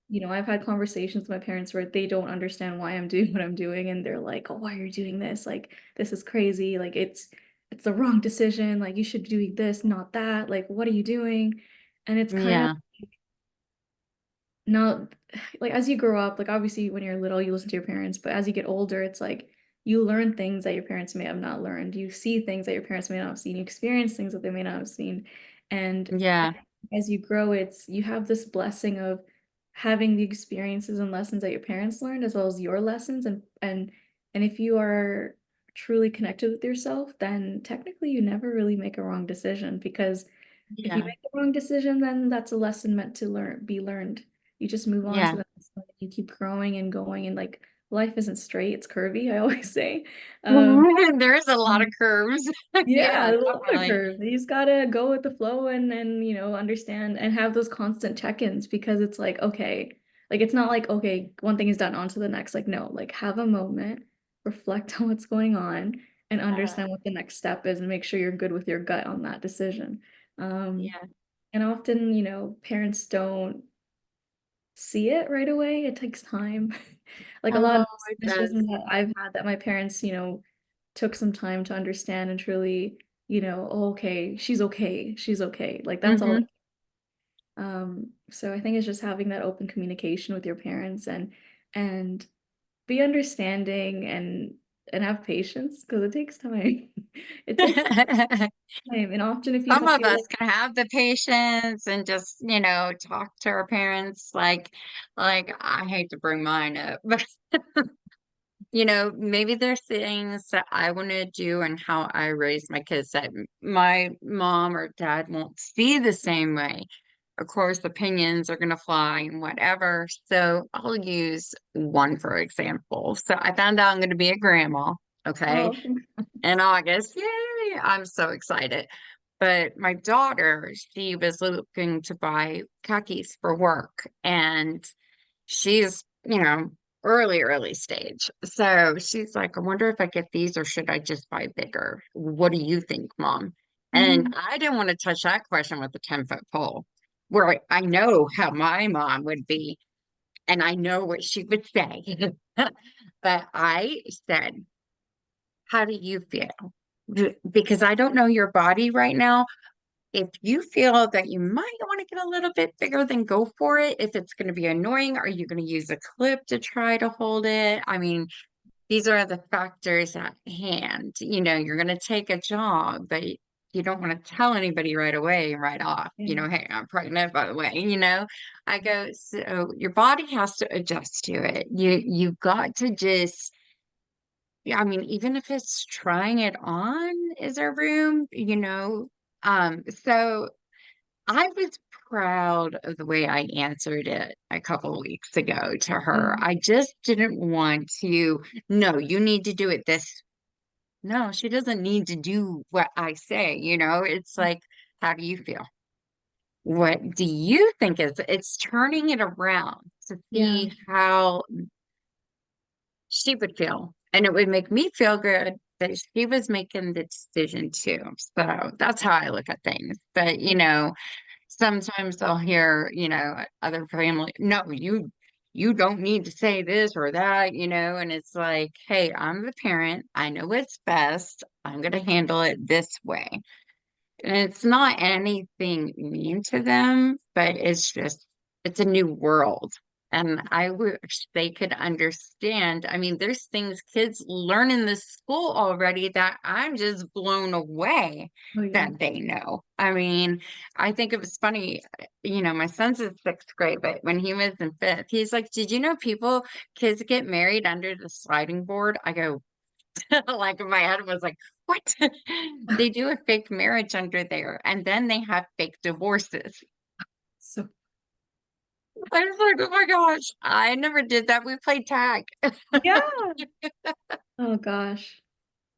when I've had conversations with my parents where they don't understand why I'm doing what I'm doing, and they're like, "Oh, why are you doing this? Like, this is crazy. Like, it's the wrong decision. Like, you should be doing this, not that. Like, what are you doing?" And it's kind of Yeah. no, like, as you grow up, like, obviously, when you're little, you listen to your parents, but as you get older, it's like you learn things that your parents may have not learned. You see things that your parents may not have seen. You experience things that they may not have seen. And Yeah. as you grow, you have this blessing of having the experiences and lessons that your parents learned as well as your lessons. And if you are truly connected with yourself, then technically you never really make a wrong decision, because if you Yeah. make the wrong decision, then that's a lesson meant to be learned. You just move on to Yeah. the next one. You keep growing and going, and like life isn't straight, it's curvy, I always say. Um, There is a lot of curves. yeah, Yeah, there's a lot of definitely. curves. You just gotta go with the flow and understand and have those constant check-ins, because it's like, okay, like it's not like, okay, one thing is done, on to the next. Like, no, like have a moment, reflect on what's going on, and Uh, understand what the next step is, and make sure you're good with your gut on that decision. Um, yeah. and often, parents don't see it right away. It takes time. Like a lot Oh, of it decisions does. that I've had, that my parents, took some time to understand and truly, "Oh, okay, she's okay. She's okay." Like that's all. Hmm. So I think it's just having that open communication with your parents, and be understanding, and have patience, because it takes time. It takes time. And often if you Some don't of feel us like, can have the patience and just, talk to our parents like I hate to bring mine up, but maybe there's things that I want to do and how I raise my kids that my mom or dad won't see the same way. Of course, opinions are going to fly and whatever. So I'll use one for example. So I found out I'm going to be a grandma. Okay. oh, In August. Yay! I'm so excited. But my daughter, she was looking to buy khakis for work, and she's, early stage. So she's like, I wonder if I get these or should I just buy bigger? What do you think, Mom? And mhm. I didn't want to touch that question with a 10-foot pole, where I know how my mom would be, and I know what she would say. But I said, how do you feel? Because I don't know your body right now. If you feel that you might want to get a little bit bigger, then go for it. If it's going to be annoying, are you going to use a clip to try to hold it? I mean, these are the factors at hand. You're going to take a job, but you don't want to tell anybody right away, right off, Yeah. hey, I'm pregnant, by the way. I go, so your body has to adjust to it. You've got to just, yeah, I mean, even if it's trying it on, is there room? So I was proud of the way I answered it a couple of weeks ago to her. Yeah. I just didn't want to, no, you need to do it this. No, she doesn't need to do what I say. It's like, how do you feel? What do you think is it's turning it around to Yeah. see how she would feel. And it would make me feel good that she was making the decision too. So that's how I look at things. But, sometimes I'll hear, other family, no, you don't need to say this or that, and it's like, hey, I'm the parent. I know what's best. I'm going to handle it this way. And it's not anything mean to them, but it's a new world. And I wish they could understand. I mean, there's things kids learn in this school already that I'm just blown away Oh yeah. that they know. I mean, I think it was funny, my son's in sixth grade, but when he was in fifth, he's like, did you know kids get married under the sliding board? I go, like my head was like, what? They do a fake marriage under there, and then they have fake divorces. So I was like, oh my gosh, I never did that. We played tag. yeah. Oh gosh.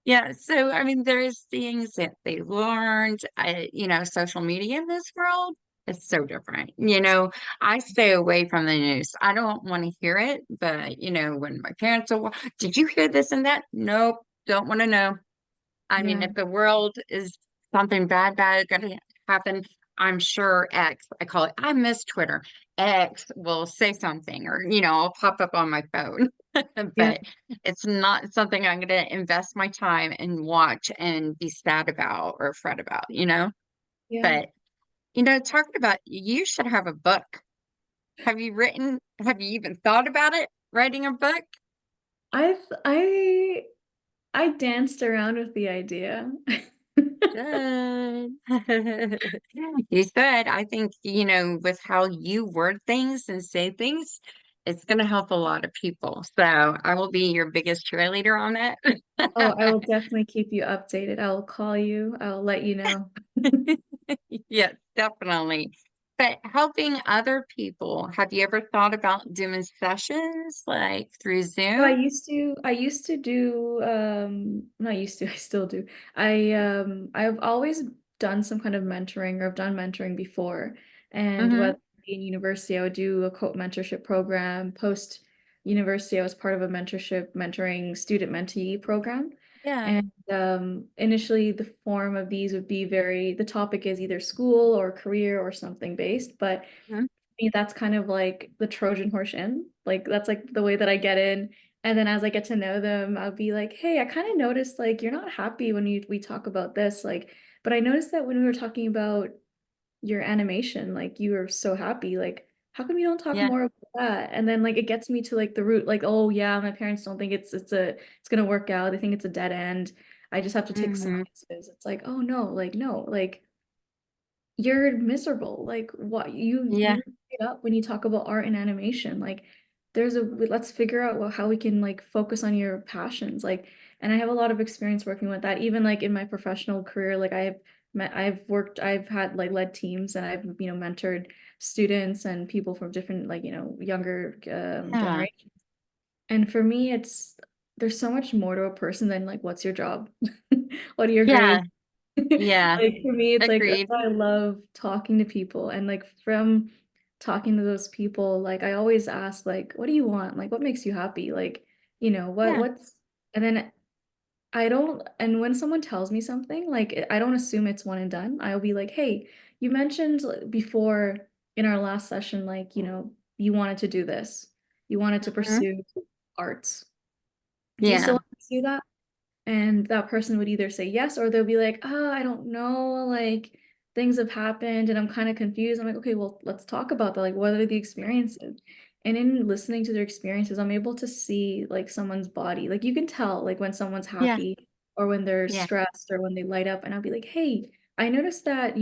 Yeah, so I mean, there's things that they learned. Social media in this world is so different. I stay away from the news. I don't want to hear it, but when my parents are, did you hear this and that? Nope, don't want to know. I mean, Yeah. if the world is something bad going to happen, I'm sure I call it, I miss Twitter. X will say something or, I'll pop up on my phone. Yeah. But it's not something I'm going to invest my time and watch and be sad about or fret about. Yeah. But, talking about, you should have a book. Have you even thought about it, writing a book? I've I danced around with the idea. Good. You said, I think, with how you word things and say things, It's going to help a lot of people. So I will be your biggest cheerleader on Oh, I that. will definitely keep you updated. I will call you. I'll let you know. Yes, definitely. But helping other people, have you ever thought about doing sessions like through So Zoom? I used to do, not used to, I still do. I've always done some kind of mentoring or I've done mentoring before. And Hmm. whether in university, I would do a mentorship program. Post university, I was part of a mentoring student mentee program. Yeah. And initially, the form of these would be the topic is either school or career or something based. But Mhm. me, that's kind of like the Trojan horse in. Like that's like the way that I get in. And then as I get to know them, I'll be like, hey, I kind of noticed like you're not happy when we talk about this. Like, but I noticed that when we were talking about your animation, like you were so happy. Like, how come you don't talk Yeah. more about that? And then like it gets me to like the root, like, oh yeah, my parents don't think it's gonna work out. They think it's a dead end. I just have to take Hmm. sciences. It's like, oh no, like no, like you're miserable. Like what Yeah. you it up when you talk about art and animation. Like let's figure out how we can like focus on your passions. Like and I have a lot of experience working with that. Even like in my professional career, like I've had like led teams and I've mentored students and people from different like younger Yeah. generations. And for me, it's there's so much more to a person than like what's your job? What are your Yeah. grades? Yeah. Like for me, it's like that's Agreed. why I love talking to people and like from talking to those people, like I always ask like, what do you want? Like what makes you happy? Like, Yeah. what's and then I don't and when someone tells me something, like I don't assume it's one and done. I'll be like, hey, you mentioned before in our last session, like, you wanted to do this. You wanted to Mhm. pursue arts. Do you still Yeah. want to pursue that? And that person would either say yes or they'll be like, oh, I don't know, like things have happened and I'm kind of confused. I'm like, okay, well, let's talk about that. Like, what are the experiences? And in listening to their experiences, I'm able to see like someone's body. Like you can tell like when someone's Yeah. happy or when they're Yeah. stressed or when they light up. And I'll be like, hey, I noticed that,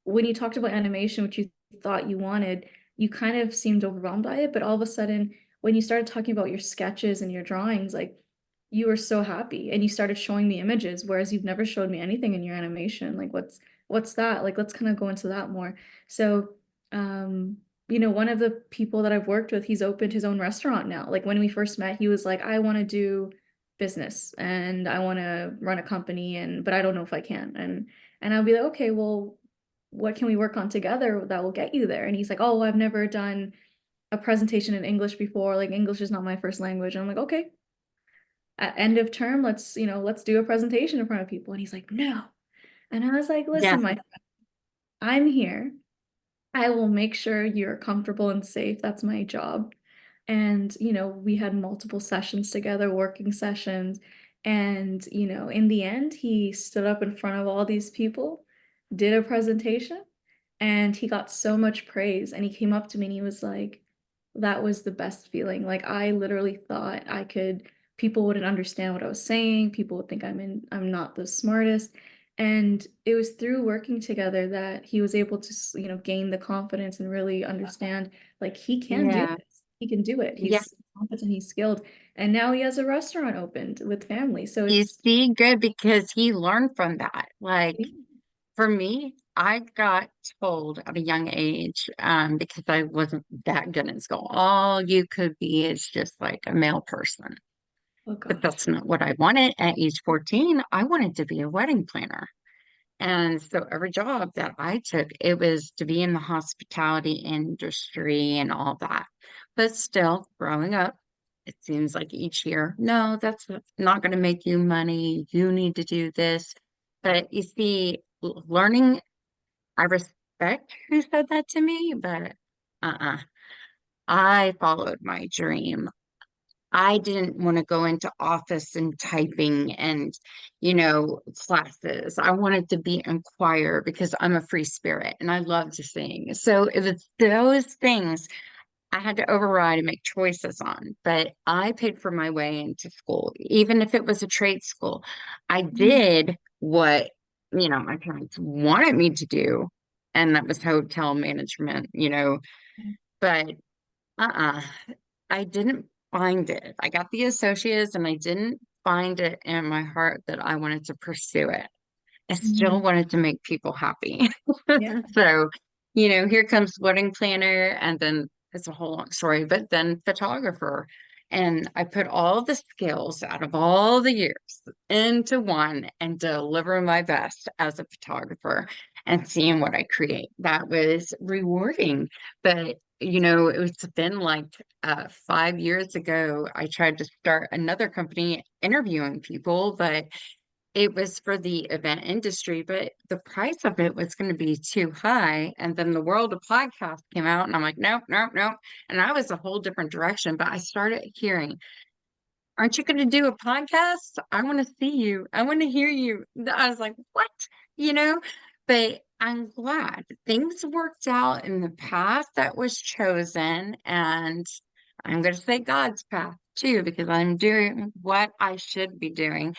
when you talked about animation, which you thought you wanted, you kind of seemed overwhelmed by it. But all of a sudden, when you started talking about your sketches and your drawings, like you were so happy and you started showing me images, whereas you've never showed me anything in your animation. Like what's that? Like let's kind of go into that more. So um one of the people that I've worked with, he's opened his own restaurant now. Like when we first met, he was like, I want to do business and I want to run a company but I don't know if I can. And I'll be like, okay, well, what can we work on together that will get you there? And he's like, oh, I've never done a presentation in English before. Like English is not my first language. And I'm like, okay, at end of term, let's do a presentation in front of people. And he's like, no. And I was like, Yeah. listen, I'm here. I will make sure you're comfortable and safe. That's my job. And, we had multiple sessions together, working sessions. And, in the end, he stood up in front of all these people, did a presentation, and he got so much praise. And he came up to me and he was like, that was the best feeling. Like I literally thought people wouldn't understand what I was saying. People would think I'm not the smartest. And it was through working together that he was able to, gain the confidence and really understand like he can do Yeah. this. He can do it. Yeah. He's competent, he's skilled. And now he has a restaurant opened with family. So You it's see, good because he learned from that. Like for me, I got told at a young age, because I wasn't that good in school, all you could be is just like a male person. oh But that's gosh. not what I wanted. At age 14, I wanted to be a wedding planner. And so every job that I took, it was to be in the hospitality industry and all that. But still, growing up, it seems like each year, no, that's not going to make you money. You need to do this. But you see, learning, I respect who said that to me, but uh-uh. I followed my dream. I didn't want to go into office and typing and, classes. I wanted to be in choir because I'm a free spirit and I love to sing. So it was those things I had to override and make choices on. But I paid for my way into school, even if it was a trade school. I Mhm. did what, my parents wanted me to do, and that was hotel management, but uh-uh. I didn't find it. I got the associates and I didn't find it in my heart that I wanted to pursue it. I still Mhm. wanted to make people happy. Yeah. So, you know, here comes wedding planner, and then it's a whole long story, but then photographer. And I put all the skills out of all the years into one and deliver my best as a photographer and seeing what I create. That was rewarding. But, you know, it's been like 5 years ago, I tried to start another company interviewing people, but it was for the event industry, but the price of it was going to be too high. And then the world of podcasts came out, and I'm like, nope, nope, nope. And I was a whole different direction. But I started hearing, aren't you going to do a podcast? I want to see you. I want to hear you. I was like, what? You know, but I'm glad things worked out in the path that was chosen. And I'm going to say God's path too, because I'm doing what I should be doing.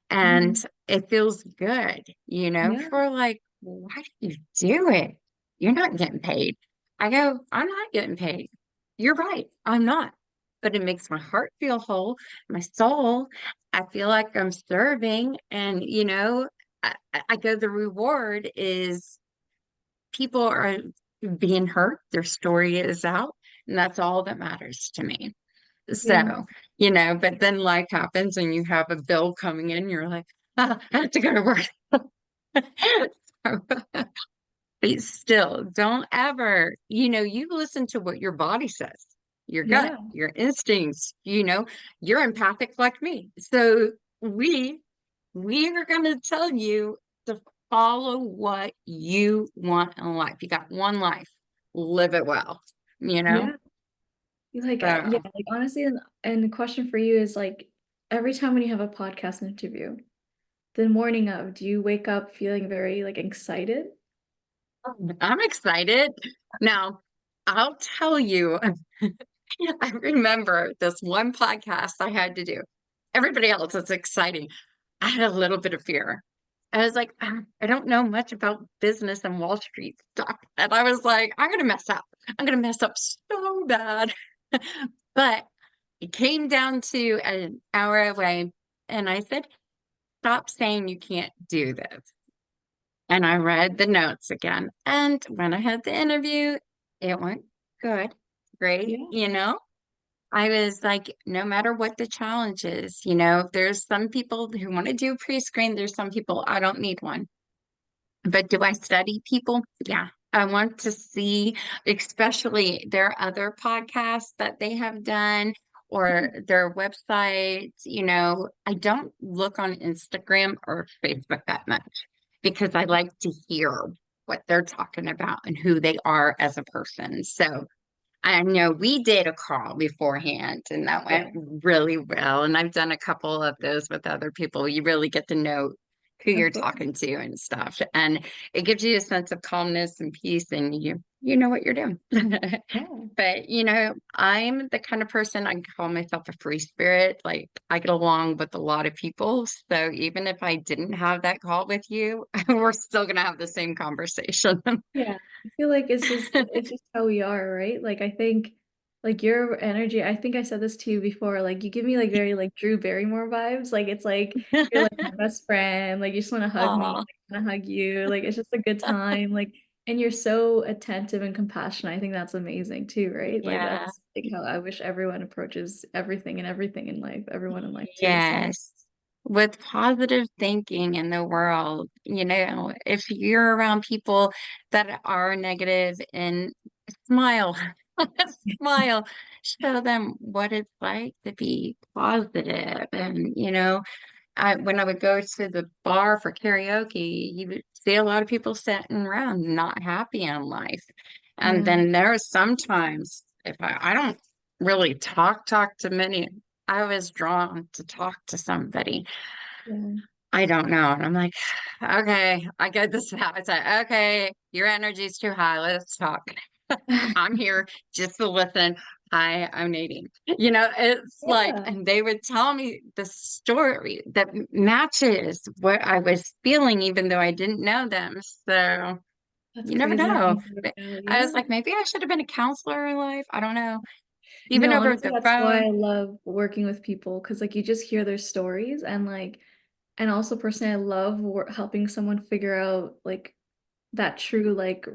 And Mhm. it feels good, you know, Yeah. people are like, why do you do it? You're not getting paid. I go, I'm not getting paid. You're right. I'm not. But it makes my heart feel whole, my soul. I feel like I'm serving. And, you know, I go, the reward is people are being hurt, their story is out, and that's all that matters to me. Yeah. So, you know, but then life happens and you have a bill coming in, you're like, "Ah, I have to go to work." So, but still, don't ever, you know, you listen to what your body says, your gut, Yeah. your instincts, you know, you're empathic like me. So we we are going to tell you to follow what you want in life. You got one life, live it well, you know? Yeah. You like, yeah, So like honestly, and the question for you is like, every time when you have a podcast interview, the morning of, do you wake up feeling very like excited? I'm excited. Now, I'll tell you, I remember this one podcast I had to do. Everybody else is exciting. I had a little bit of fear. I was like, I don't know much about business and Wall Street stuff. And I was like, I'm going to mess up. I'm going to mess up so bad. But it came down to an hour away. And I said, stop saying you can't do this. And I read the notes again. And when I had the interview, it went good, great. Yeah. You know, I was like, no matter what the challenge is, you know, there's some people who want to do pre-screen, there's some people I don't need one. But do I study people? Yeah. I want to see, especially their other podcasts that they have done or their websites. You know, I don't look on Instagram or Facebook that much because I like to hear what they're talking about and who they are as a person. So I know we did a call beforehand and that Yeah. went really well. And I've done a couple of those with other people. You really get to know who Of you're course. talking to and stuff. And it gives you a sense of calmness and peace and you know what you're doing. Yeah. But you know, I'm the kind of person I call myself a free spirit. Like I get along with a lot of people. So even if I didn't have that call with you, we're still gonna have the same conversation. Yeah, I feel like it's just how we are, right? Like I think like your energy, I think I said this to you before, like you give me like very like Drew Barrymore vibes. Like it's like you're like my best friend, like you just want to hug me, Aw, like, I want to hug you, like it's just a good time. Like and you're so attentive and compassionate. I think that's amazing too, right? Like yeah. that's like how I wish everyone approaches everything in life, everyone in life too. So Yes. With positive thinking in the world, you know, if you're around people that are negative and smile, smile, show them what it's like to be positive. And, you know, when I would go to the bar for karaoke, you would see a lot of people sitting around not happy in life. And yeah. then there are sometimes if I don't really talk to many, I was drawn to talk to somebody. Yeah. I don't know. And I'm like, okay, I get this out. I say, okay, your energy's too high. Let's talk. I'm here just to listen. Hi, I'm Nadine. You know, it's like, Yeah. and they would tell me the story that matches what I was feeling, even though I didn't know them. So That's you never crazy how know. things work But out. I was Yeah. like, maybe I should have been a counselor in life. I don't know. even No, over honestly, the that's why phone. I love working with people because like you just hear their stories and also personally, I love helping someone figure out like that true like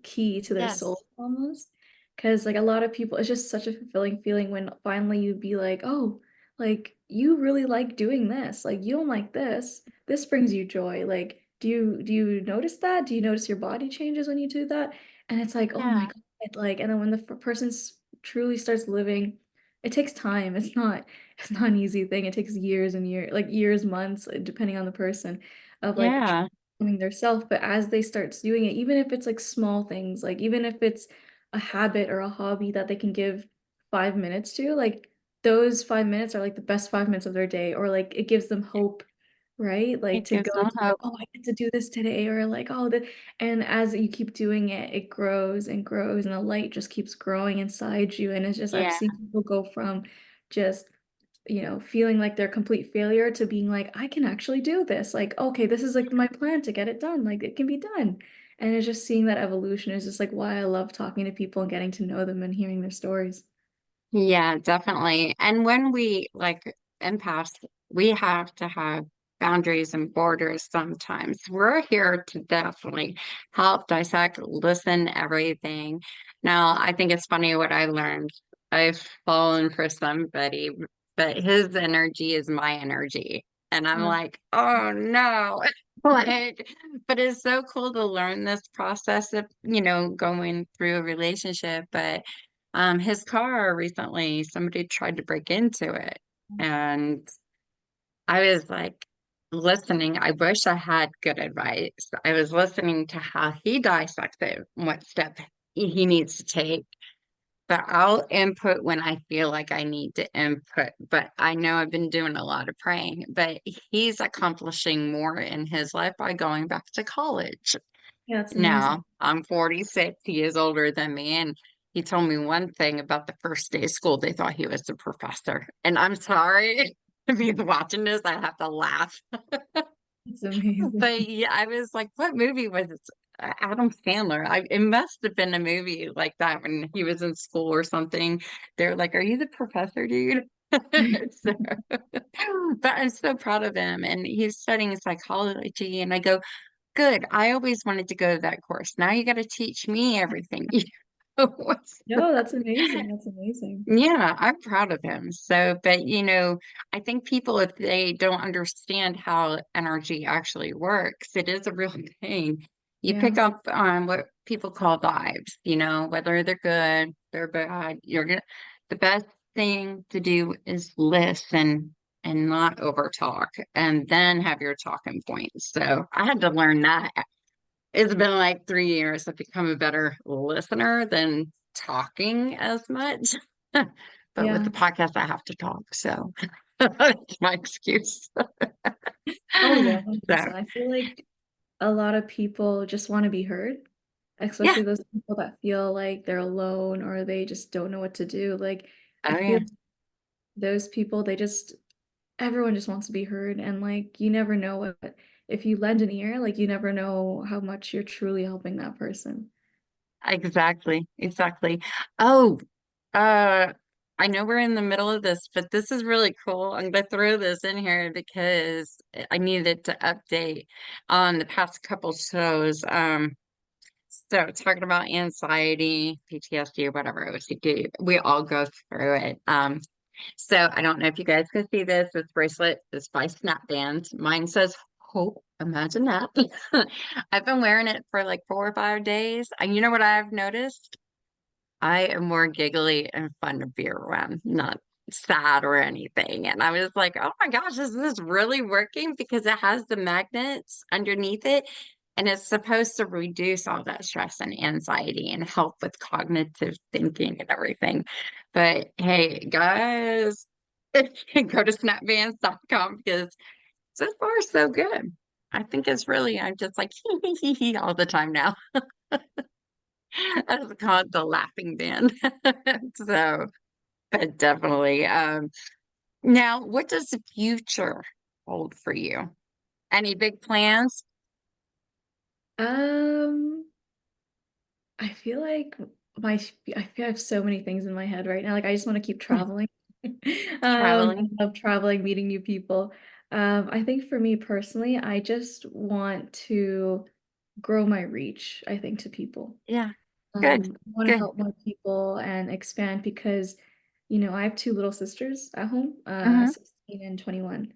key to their soul Yes. almost. Because like a lot of people, it's just such a fulfilling feeling when finally you'd be like, oh, like you really like doing this. Like you don't like this. This brings you joy. Like, do you notice that? Do you notice your body changes when you do that? And it's like, oh my Yeah. God. Like, and then when the person truly starts living, it takes time. It's not an easy thing. It takes years and years, like years, months, depending on the person, of like Yeah. becoming their self. But as they start doing it, even if it's like small things, like even if it's a habit or a hobby that they can give 5 minutes to, like those 5 minutes are like the best 5 minutes of their day, or like it gives them hope, right? Like It to gives go them to like, hope. oh, I get to do this today, or like, oh, the and as you keep doing it, it grows and grows, and the light just keeps growing inside you. And it's just, I've Yeah. seen people go from just feeling like they're a complete failure to being like, I can actually do this. Like, okay, this is like my plan to get it done. Like, it can be done. And it's just seeing that evolution is just like why I love talking to people and getting to know them and hearing their stories. Yeah, definitely. And when we like empaths, we have to have boundaries and borders sometimes. We're here to definitely help dissect, listen, everything. Now, I think it's funny what I learned. I've fallen for somebody, but his energy is my energy. And I'm Uh, like, oh no. Like, but it's so cool to learn this process of, going through a relationship. But his car recently, somebody tried to break into it. And I was like listening. I wish I had good advice. I was listening to how he dissects it, what step he needs to take. But I'll input when I feel like I need to input. But I know I've been doing a lot of praying, but he's accomplishing more in his life by going back to college. yeah, it's amazing. Now, I'm 46. He is older than me. And he told me one thing about the first day of school. They thought he was a professor. And I'm sorry if he's watching this, I have to laugh. It's amazing. But yeah, I was like, what movie was it? Adam Sandler. It must have been a movie like that when he was in school or something. They're like, are you the professor, dude? So, but I'm so proud of him. And he's studying psychology. And I go, good. I always wanted to go to that course. Now you got to teach me everything. No, that's amazing. That's amazing. Yeah, I'm proud of him. So, but I think people, if they don't understand how energy actually works, it is a real thing. You pick Yeah. up on what people call vibes, whether they're good, they're bad. The best thing to do is listen and not over talk and then have your talking points. So I had to learn that. It's been like 3 years to become a better listener than talking as much. But with Yeah. the podcast, I have to talk. So that's my excuse. Oh yeah, 100%. So, I feel like a lot of people just want to be heard, yeah. especially those people that feel like they're alone or they just don't know what to do. Like I Oh, feel yeah. those people, they just everyone just wants to be heard, and like you never know what if you lend an ear, like you never know how much you're truly helping that person. Exactly. Exactly. Oh, uh, I know we're in the middle of this, but this is really cool. I'm going to throw this in here because I needed to update on the past couple shows. So talking about anxiety, PTSD, or whatever OCD, we all go through it. So I don't know if you guys can see this. This bracelet is by Snap Band. Mine says hope. Imagine that. I've been wearing it for like 4 or 5 days. And you know what I've noticed? I am more giggly and fun to be around, not sad or anything. And I was like, oh my gosh, is this really working? Because it has the magnets underneath it. And it's supposed to reduce all that stress and anxiety and help with cognitive thinking and everything. But hey, guys, go to snapbands.com because so far so good. I think it's really, I'm just like all the time now. I just call it the laughing band. So, but definitely. Now, what does the future hold for you? Any big plans? Um, I feel like my I feel I have so many things in my head right now. Like I just want to keep traveling. I Traveling. love traveling, meeting new people. I think for me personally, I just want to grow my reach, I think, to people. Yeah. Good. I want to Good. help more people and expand because, I have two little sisters at home, Hmm. 16 and 21.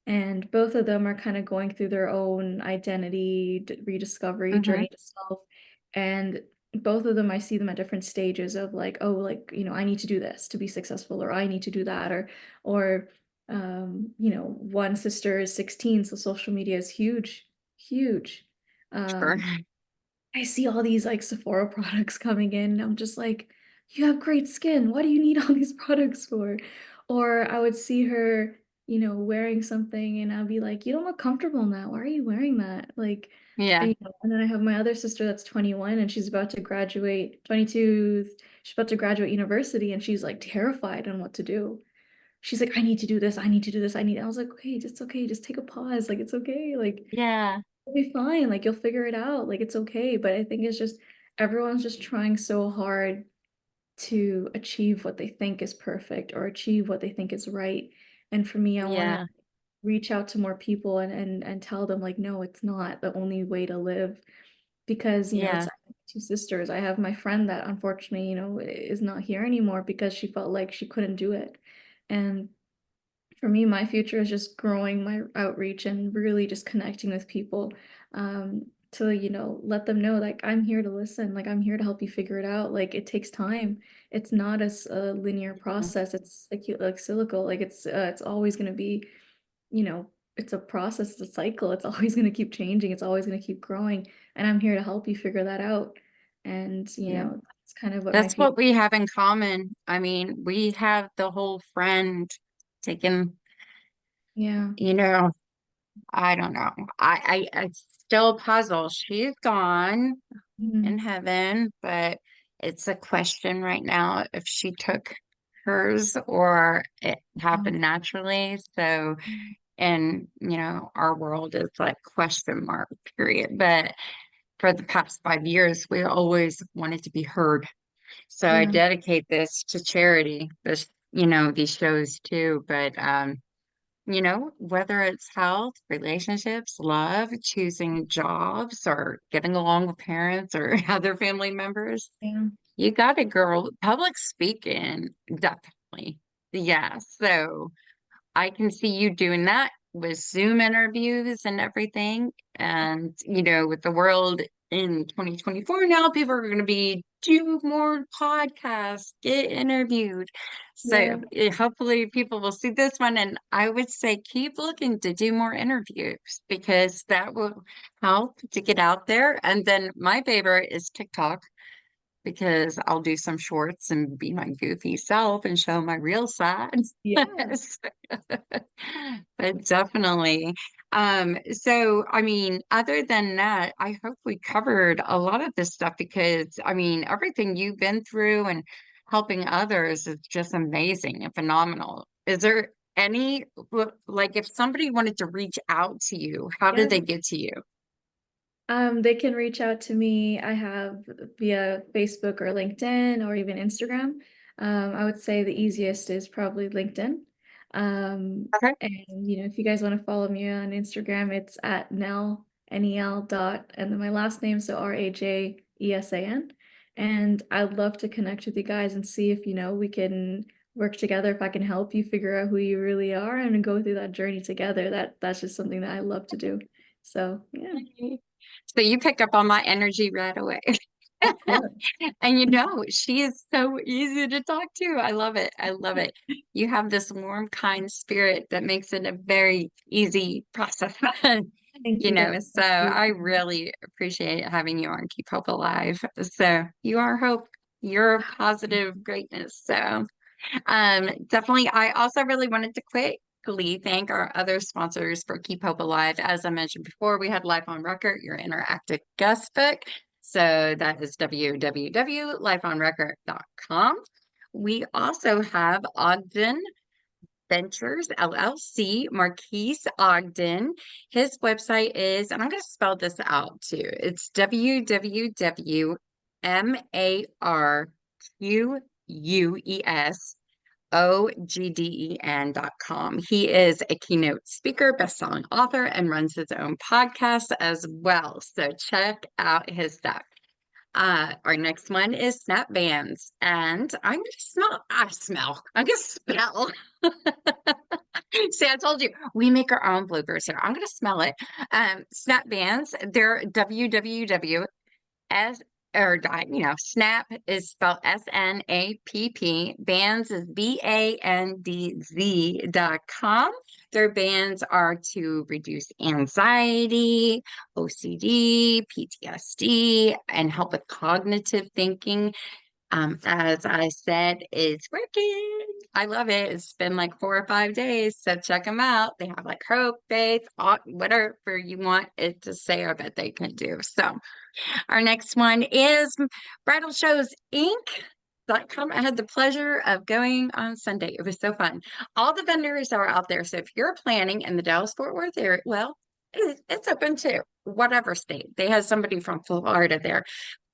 And both of them are kind of going through their own identity rediscovery Hmm. journey to self. And both of them, I see them at different stages of like, oh, like, I need to do this to be successful, or I need to do that, or, one sister is 16, so social media is huge, huge. Sure. Um, I see all these like Sephora products coming in. And I'm just like, you have great skin. What do you need all these products for? Or I would see her, wearing something and I'd be like, you don't look comfortable now. Why are you wearing that? Like, Yeah. and then I have my other sister that's 21 and she's about to graduate, 22, she's about to graduate university and she's like terrified on what to do. She's like, I need to do this. I need to do this. I was like, okay, it's okay. Just take a pause. Like, it's okay. Like, Yeah. you'll be fine. Like you'll figure it out. Like it's okay. But I think it's just everyone's just trying so hard to achieve what they think is perfect or achieve what they think is right. And for me, I want to Yeah. reach out to more people and tell them like, no, it's not the only way to live. Because, it's Yeah. two sisters. I have my friend that unfortunately, is not here anymore because she felt like she couldn't do it. And for me, my future is just growing my outreach and really just connecting with people to, let them know like I'm here to listen, like I'm here to help you figure it out. Like it takes time. It's not a linear process. It's like cyclical. Like it's always going to be, it's a process, it's a cycle. It's always going to keep changing. It's always going to keep growing. And I'm here to help you figure that out. And, Yeah. that's kind of what my That's future. what we have in common. I mean, we have the whole friend taking, Yeah. you know, I don't know. It's still a puzzle. She's gone in Mhm. heaven, but it's a question right now if she took hers or it Yeah. happened naturally. So, and our world is like question mark period. But for the past 5 years, we always wanted to be heard. So I Yeah. dedicate this to charity, these shows too. But whether it's health, relationships, love, choosing jobs, or getting along with parents or other family members, Yeah. you got it, girl. Public speaking, definitely. Yeah. So I can see you doing that with Zoom interviews and everything. And, with the world in 2024 now, people are going to be do more podcasts, get interviewed. So Yeah. hopefully people will see this one. And I would say keep looking to do more interviews because that will help to get out there. And then my favorite is TikTok because I'll do some shorts and be my goofy self and show my real side. Yeah. But definitely. So I mean, other than that, I hope we covered a lot of this stuff because I mean, everything you've been through and helping others is just amazing and phenomenal. Is there any, like, if somebody wanted to reach out to you, how did Yeah. they get to you? They can reach out to me. I have via Facebook or LinkedIn or even Instagram. I would say the easiest is probably LinkedIn. Okay. And if you guys want to follow me on Instagram, it's at Nel dot and then my last name, so Rajesan. And I'd love to connect with you guys and see if we can work together, if I can help you figure out who you really are and go through that journey together. That's just something that I love to do. So yeah. So you picked up on my energy right away. Of course. And she is so easy to talk to. I love it. I love it. You have this warm, kind spirit that makes it a very easy process. Thank you guys. So I really appreciate having you on Keep Hope Alive. So you are hope. You're positive greatness. So definitely. I also really wanted to quickly thank our other sponsors for Keep Hope Alive. As I mentioned before, we had Life on Record, your interactive guest book. So that is www.lifeonrecord.com. We also have Ogden Ventures LLC, Marquise Ogden. His website is, and I'm going to spell this out too. It's www MarquesOgden.com. He is a keynote speaker, best-selling author, and runs his own podcast as well. So check out his stuff. Our next one is snap bands, and I'm gonna spell. See, I told you we make our own bloopers here. I'm gonna smell it. Snap bands, they're www S or snap is spelled SNAPP. Bands is BANDZ.com. Their bands are to reduce anxiety, OCD, PTSD, and help with cognitive thinking. As I said, it's working. I love it. It's been like 4 or 5 days, so check them out. They have like hope, faith, whatever you want it to say. I bet they can do. So our next one is Bridal Shows Inc.com. I had the pleasure of going on Sunday. It was so fun. All the vendors are out there. So if you're planning in the Dallas-Fort Worth area, well, it's open to whatever state. They have somebody from Florida there.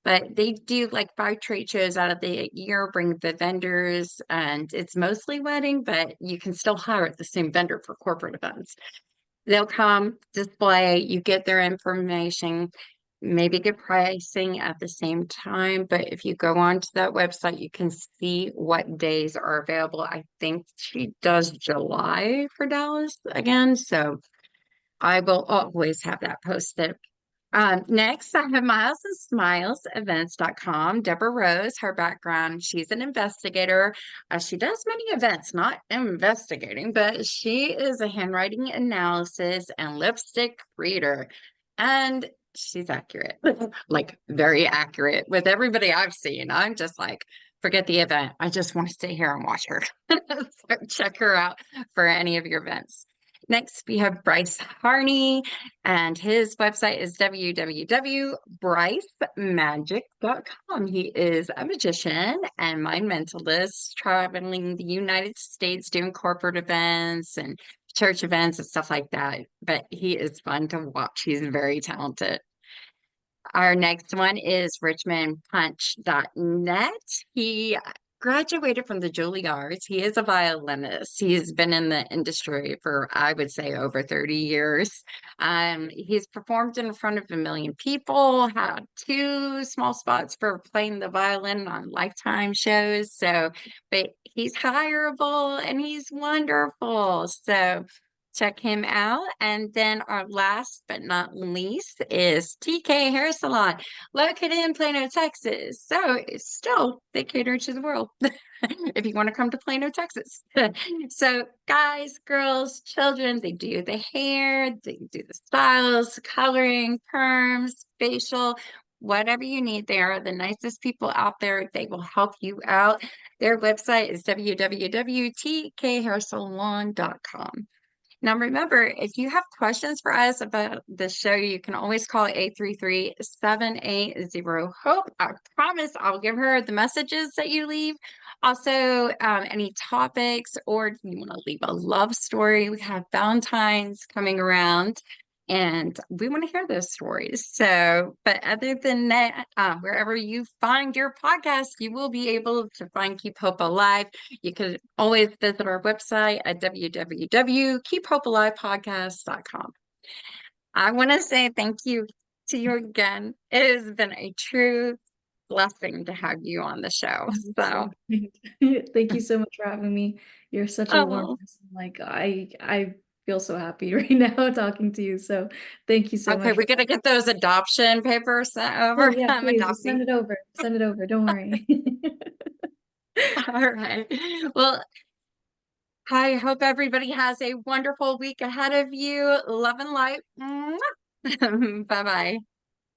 But they do like 5 trade shows out of the year, bring the vendors, and it's mostly wedding, but you can still hire the same vendor for corporate events. They'll come, display, you get their information, maybe get pricing at the same time. But if you go onto that website, you can see what days are available. I think she does July for Dallas again. So I will always have that posted. Next, I have Miles and Smiles Events.com. Deborah Rose, her background, she's an investigator. She does many events, not investigating, but she is a handwriting analysis and lipstick reader. And she's accurate, like very accurate with everybody I've seen. I'm just like, forget the event. I just want to stay here and watch her. So check her out for any of your events. Next, we have Bryce Harney, and his website is www.brycemagic.com. He is a magician and mind mentalist, traveling the United States, doing corporate events and church events and stuff like that. But he is fun to watch. He's very talented. Our next one is richmondpunch.net. He graduated from the Juilliards. He is a violinist. He's been in the industry for, I would say, over 30 years. He's performed in front of 1 million people, had 2 small spots for playing the violin on Lifetime shows. So, but he's hireable and he's wonderful. So check him out. And then our last but not least is TK Hair Salon, located in Plano, Texas. So it's still, they cater to the world if you want to come to Plano, Texas. So guys, girls, children, they do the hair, they do the styles, coloring, perms, facial, whatever you need. They are the nicest people out there. They will help you out. Their website is www.tkhairsalon.com. Now, remember, if you have questions for us about the show, you can always call 833-780-HOPE. I promise I'll give her the messages that you leave. Also, any topics, or if you want to leave a love story, we have Valentine's coming around. And we want to hear those stories. So, but other than that, wherever you find your podcast, you will be able to find Keep Hope Alive. You can always visit our website at www.keephopealivepodcast.com. I want to say thank you to you again. It has been a true blessing to have you on the show. So, Thank you so much for having me. You're such a warm oh, person. Like I feel so happy right now talking to you. So thank you so okay, much for we're gonna get those adoption papers sent Oh over. yeah, I'm please just adopting. send it over. Send it over. Don't worry. All right. Well, I hope everybody has a wonderful week ahead of you. Love and light. Bye bye.